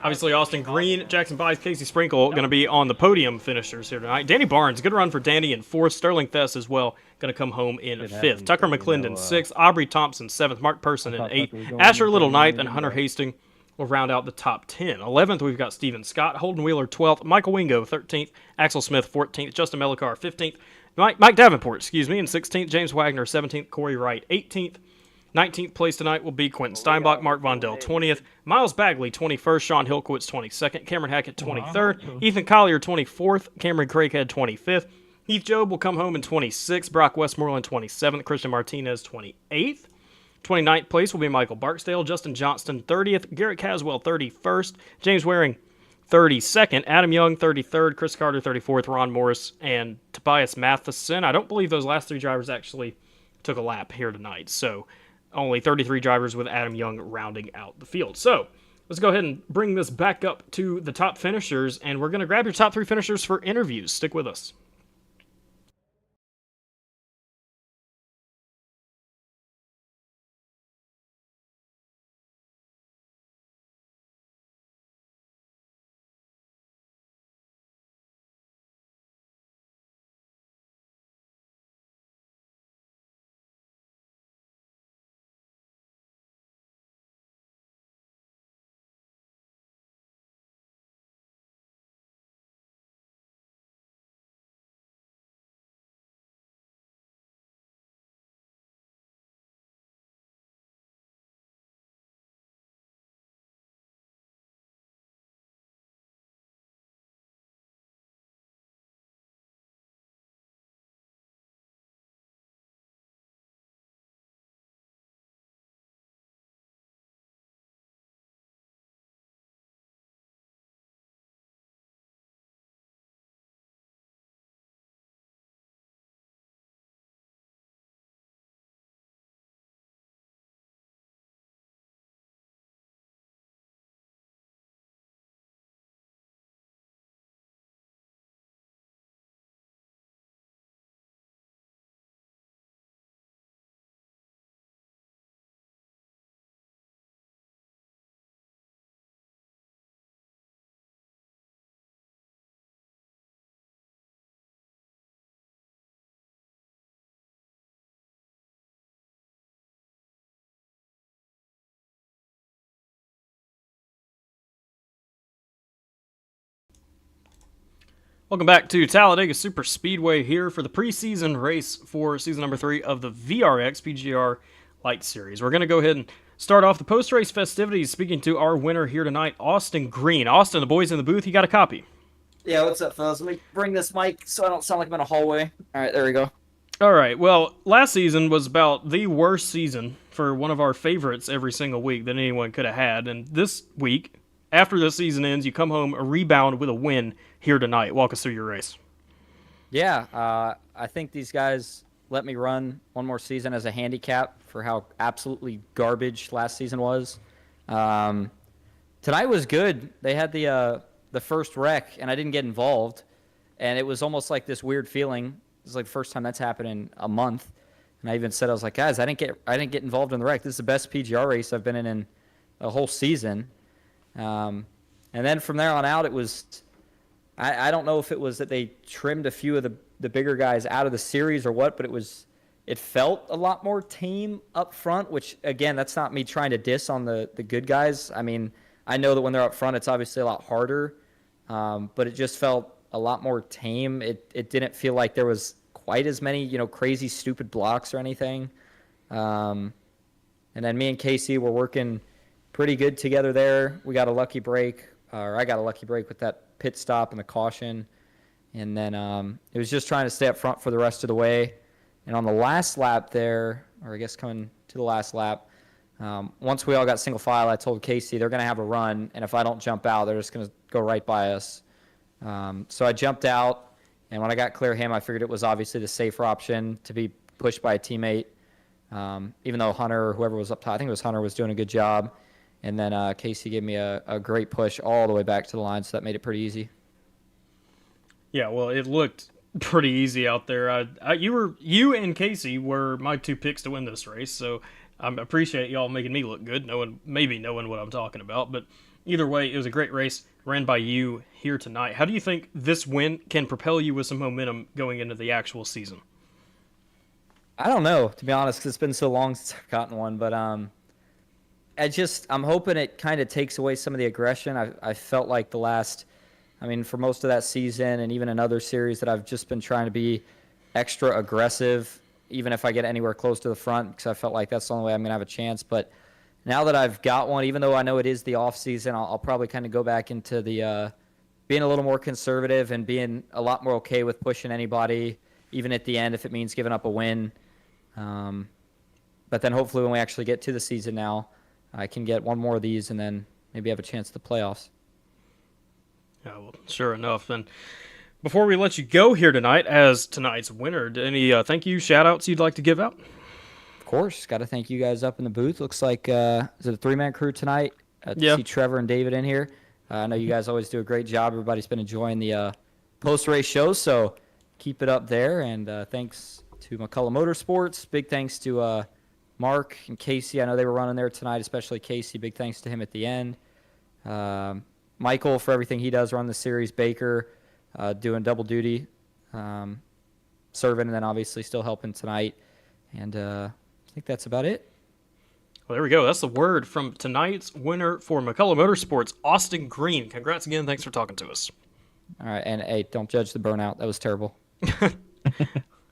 Obviously, Austin Green, Jackson Bice, Casey Sprinkle going to be on the podium finishers here tonight. Danny Barnes, good run for Danny in 4th. Sterling Thess as well, going to come home in 5th. Tucker McClendon, 6th. Aubrey Thompson, 7th. Mark Person in 8th. Asher Little, 9th. And Hunter Hastings will round out the top 10. 11th, we've got Steven Scott. Holden Wheeler, 12th. Michael Wingo, 13th. Axel Smith, 14th. Justin Melikar, 15th. Mike Davenport, in 16th. James Wagner, 17th. Corey Wright, 18th. 19th place tonight will be Quentin Steinbach, Mark Vondell, 20th, Miles Bagley, 21st, Sean Hilkowitz, 22nd, Cameron Hackett, 23rd, Ethan Collier, 24th, Cameron Craighead, 25th, Heath Job will come home in 26th, Brock Westmoreland, 27th, Christian Martinez, 28th, 29th place will be Michael Barksdale, Justin Johnston, 30th, Garrett Caswell, 31st, James Waring, 32nd, Adam Young, 33rd, Chris Carter, 34th, Ron Morris, and Tobias Matheson. I don't believe those last 3 drivers actually took a lap here tonight, so only 33 drivers with Adam Young rounding out the field. So let's go ahead and bring this back up to the top finishers, and we're going to grab your top 3 finishers for interviews. Stick with us. Welcome back to Talladega Super Speedway here for the preseason race for season number 3 of the VRX PGR Lite Series. We're going to go ahead and start off the post-race festivities speaking to our winner here tonight, Austin Green. Austin, the boys in the booth, you got a copy? Yeah, what's up, fellas? Let me bring this mic so I don't sound like I'm in a hallway. All right, there we go. All right, well, last season was about the worst season for one of our favorites every single week that anyone could have had, and this week, after the season ends, you come home a rebound with a win here tonight. Walk us through your race. Yeah, I think these guys let me run one more season as a handicap for how absolutely garbage last season was. Tonight was good. They had the first wreck, and I didn't get involved, and it was almost like this weird feeling. It was like the first time that's happened in a month, and I even said, I was like, guys, I didn't get involved in the wreck. This is the best PGR race I've been in a whole season. And then from there on out, it was, I don't know if it was that they trimmed a few of the bigger guys out of the series or what, but it felt a lot more tame up front, which, again, that's not me trying to diss on the good guys. I mean, I know that when they're up front, it's obviously a lot harder, but it just felt a lot more tame. It didn't feel like there was quite as many, crazy, stupid blocks or anything. And then me and Casey were working pretty good together there. We got a lucky break, or I got a lucky break with that pit stop and the caution. And then it was just trying to stay up front for the rest of the way. And on the last lap there, or I guess coming to the last lap, once we all got single file, I told Casey they're going to have a run, and if I don't jump out, they're just going to go right by us. So I jumped out, and when I got clear him, I figured it was obviously the safer option to be pushed by a teammate, even though Hunter or whoever was up top, I think it was Hunter, was doing a good job. And then Casey gave me a great push all the way back to the line, so that made it pretty easy. Yeah, well, it looked pretty easy out there. You and Casey were my 2 picks to win this race, so I appreciate y'all making me look good, knowing what I'm talking about. But Either way, it was a great race ran by you here tonight. How do you think this win can propel you with some momentum going into the actual season? I don't know, to be honest, 'cause it's been so long since I've gotten one. But I'm hoping it kind of takes away some of the aggression. I felt like for most of that season and even another series that I've just been trying to be extra aggressive, even if I get anywhere close to the front, because I felt like that's the only way I'm going to have a chance. But now that I've got one, even though I know it is the off season, I'll probably kind of go back into the being a little more conservative and being a lot more okay with pushing anybody, even at the end, if it means giving up a win. But then hopefully when we actually get to the season now, I can get one more of these and then maybe have a chance at the playoffs. Yeah, well, sure enough. Then, before we let you go here tonight, as tonight's winner, any thank you, shout-outs you'd like to give out? Of course. Got to thank you guys up in the booth. Looks like, is it a three-man crew tonight? Yeah. See Trevor and David in here. I know you guys always do a great job. Everybody's been enjoying the post-race shows, so keep it up there. And thanks to McCullough Motorsports. Big thanks to Mark and Casey. I know they were running there tonight, especially Casey. Big thanks to him at the end. Michael for everything he does around the series. Baker doing double duty, serving, and then obviously still helping tonight. And I think that's about it. Well, there we go. That's the word from tonight's winner for McCullough Motorsports, Austin Green. Congrats again. Thanks for talking to us. All right, and hey, don't judge the burnout. That was terrible.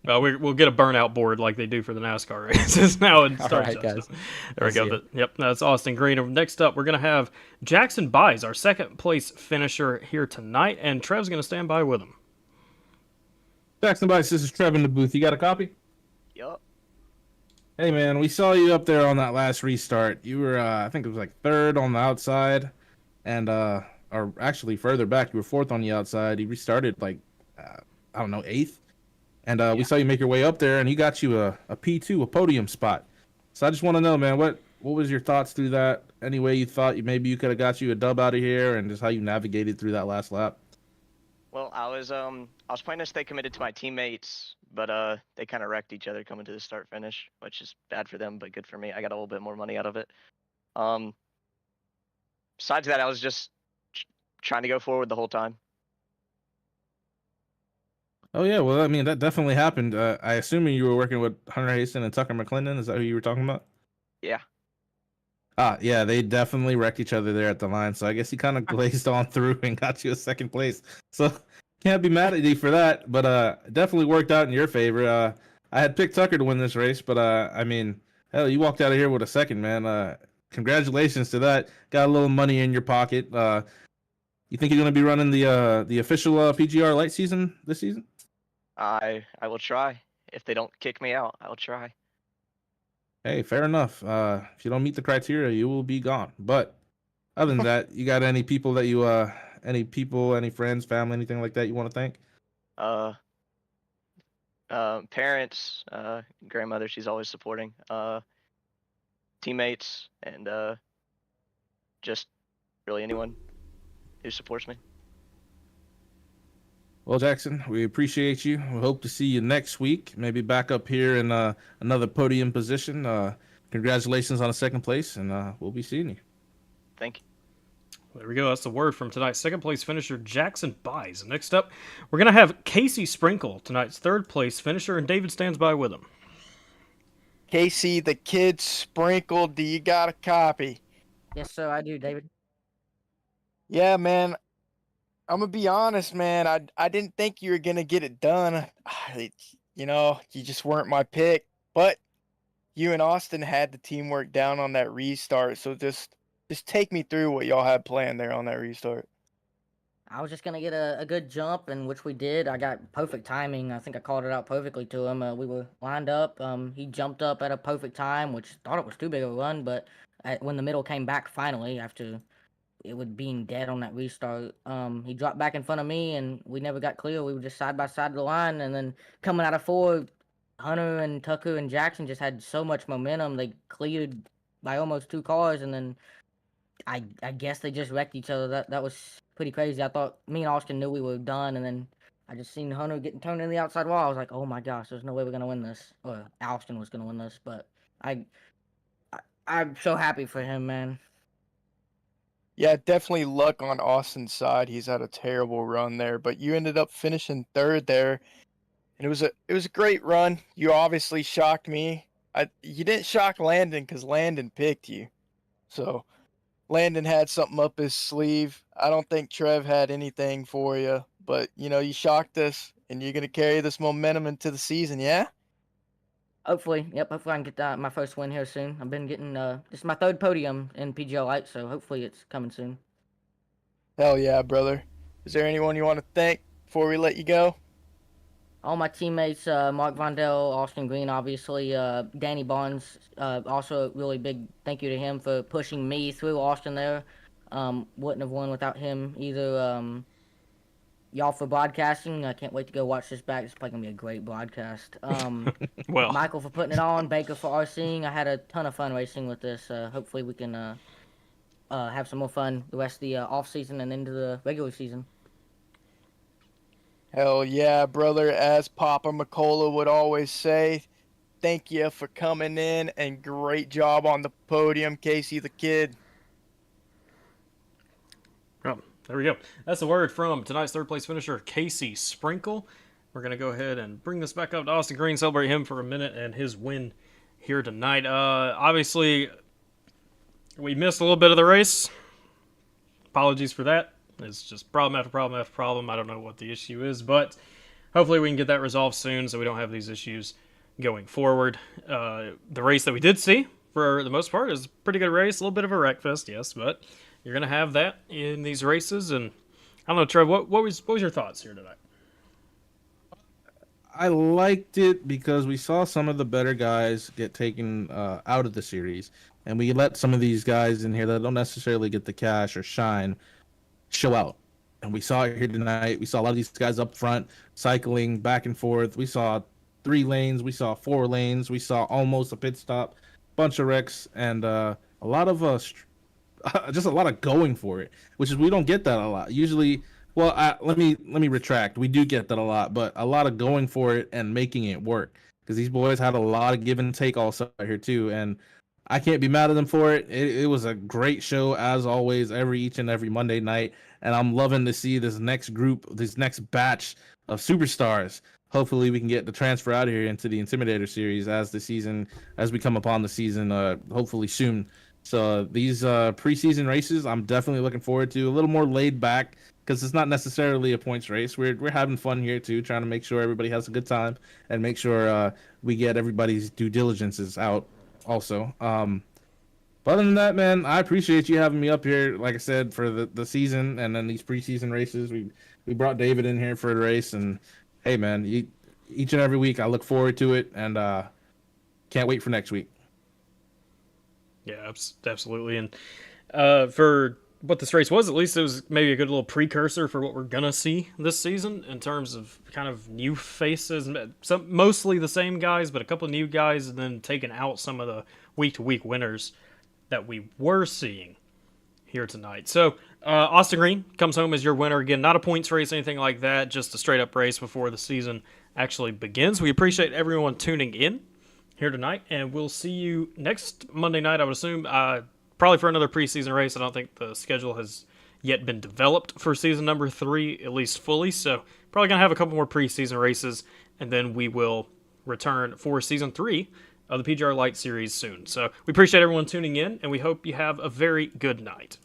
Well, we'll get a burnout board like they do for the NASCAR races now and start. All right, guys. There we go. Yep, that's Austin Green. Next up, we're going to have Jackson Buys, our second place finisher here tonight, and Trev's going to stand by with him. Jackson Bice, this is Trevin in the booth. You got a copy? Yup. Hey, man, we saw you up there on that last restart. You were, I think it was like third on the outside, and, or actually further back, you were fourth on the outside. You restarted like, I don't know, eighth. And we saw you make your way up there, and he got you a P2, a podium spot. So I just want to know, man, what was your thoughts through that? Any way you thought maybe you could have got you a dub out of here, and just how you navigated through that last lap? Well, I was planning to stay committed to my teammates, but they kind of wrecked each other coming to the start finish, which is bad for them, but good for me. I got a little bit more money out of it. Besides that, I was just trying to go forward the whole time. Oh, yeah, well, I mean, that definitely happened. I assuming you were working with Hunter Haston and Tucker McClendon. Is that who you were talking about? Yeah. Yeah, they definitely wrecked each other there at the line. So I guess he kind of glazed on through and got you a second place. So can't be mad at you for that. But definitely worked out in your favor. I had picked Tucker to win this race, but I mean, hell, you walked out of here with a second, man. Congratulations to that. Got a little money in your pocket. You think you're going to be running the official PGR Lite season this season? I will try. If they don't kick me out, I'll try. Hey, fair enough. If you don't meet the criteria, you will be gone. But other than that, you got any people that you any friends, family, anything like that you want to thank? Parents, grandmother, she's always supporting. Teammates, and just really anyone who supports me. Well, Jackson, we appreciate you. We hope to see you next week, maybe back up here in another podium position. Congratulations on a second place, and we'll be seeing you. Thank you. There we go. That's the word from tonight's second place finisher, Jackson Buys. Next up, we're going to have Casey Sprinkle, tonight's third place finisher, and David stands by with him. Casey, the kid Sprinkle, do you got a copy? Yes, sir, I do, David. Yeah, man. I'm going to be honest, man. I didn't think you were going to get it done. You know, you just weren't my pick. But you and Austin had the teamwork down on that restart. So just take me through what y'all had planned there on that restart. I was just going to get a good jump, and which we did. I got perfect timing. I think I called it out perfectly to him. We were lined up. He jumped up at a perfect time, which thought it was too big of a run. But when the middle came back finally after it was being dead on that restart, he dropped back in front of me, and we never got clear. We were just side by side of the line, and then coming out of four, Hunter and Tucker and Jackson just had so much momentum. They cleared by almost 2 cars, and then I guess they just wrecked each other. That was pretty crazy. I thought me and Austin knew we were done, and then I just seen Hunter getting turned in the outside wall. I was like, oh my gosh, there's no way we're gonna win this, or Austin was gonna win this. But I'm so happy for him, man. Yeah, definitely luck on Austin's side. He's had a terrible run there, but you ended up finishing third there, and it was a great run. You obviously shocked me. You didn't shock Landon because Landon picked you. So Landon had something up his sleeve. I don't think Trev had anything for you, but you shocked us, and you're gonna carry this momentum into the season, yeah? Hopefully, yep. Hopefully, I can get my first win here soon. I've been getting this is my third podium in PGR Lite, so hopefully it's coming soon. Hell yeah, brother. Is there anyone you want to thank before we let you go? All my teammates, Mark Vondell, Austin Green, obviously, Danny Barnes, also a really big thank you to him for pushing me through Austin there. Wouldn't have won without him either. Y'all for broadcasting. I can't wait to go watch this back. It's probably going to be a great broadcast. Well, Michael for putting it on, Baker for RCing. I had a ton of fun racing with this. Hopefully we can have some more fun the rest of the off season and into the regular season. Hell yeah, brother. As Papa McCullough would always say, thank you for coming in and great job on the podium, Casey the Kid. oh, there we go. That's the word from tonight's third place finisher, Casey Sprinkle. We're going to go ahead and bring this back up to Austin Green, celebrate him for a minute and his win here tonight. Obviously, we missed a little bit of the race. Apologies for that. It's just problem after problem after problem. I don't know what the issue is, but hopefully we can get that resolved soon so we don't have these issues going forward. The race that we did see, for the most part, is a pretty good race. A little bit of a wreck fest, yes, but you're going to have that in these races. And I don't know, Trev, what was your thoughts here tonight? I liked it because we saw some of the better guys get taken out of the series, and we let some of these guys in here that don't necessarily get the cash or shine show out. And we saw it here tonight. We saw a lot of these guys up front cycling back and forth. We saw 3 lanes. We saw 4 lanes. We saw almost a pit stop, bunch of wrecks, and a lot of just a lot of going for it, which is we don't get that a lot. Usually, well, let me retract. We do get that a lot, but a lot of going for it and making it work because these boys had a lot of give and take also here too, and I can't be mad at them for it. It was a great show as always, each and every Monday night, and I'm loving to see this next group, this next batch of superstars. Hopefully, we can get the transfer out of here into the Intimidator series as we come upon the season, hopefully soon. So these preseason races, I'm definitely looking forward to. A little more laid back because it's not necessarily a points race. We're having fun here too, trying to make sure everybody has a good time and make sure we get everybody's due diligences out. Also, but other than that, man, I appreciate you having me up here. Like I said, for the season and then these preseason races, we brought David in here for the race, and hey, man, each and every week I look forward to it, and can't wait for next week. Yeah, absolutely. And for what this race was, at least it was maybe a good little precursor for what we're gonna see this season in terms of kind of new faces, mostly the same guys, but a couple of new guys, and then taking out some of the week-to-week winners that we were seeing here tonight. So Austin Green comes home as your winner again. Not a points race, anything like that, just a straight-up race before the season actually begins. We appreciate everyone tuning in here tonight, and we'll see you next Monday night, I would assume. Probably for another preseason race. I don't think the schedule has yet been developed for season number 3, at least fully. So probably going to have a couple more preseason races, and then we will return for season 3 of the PGR Lite Series soon. So we appreciate everyone tuning in, and we hope you have a very good night.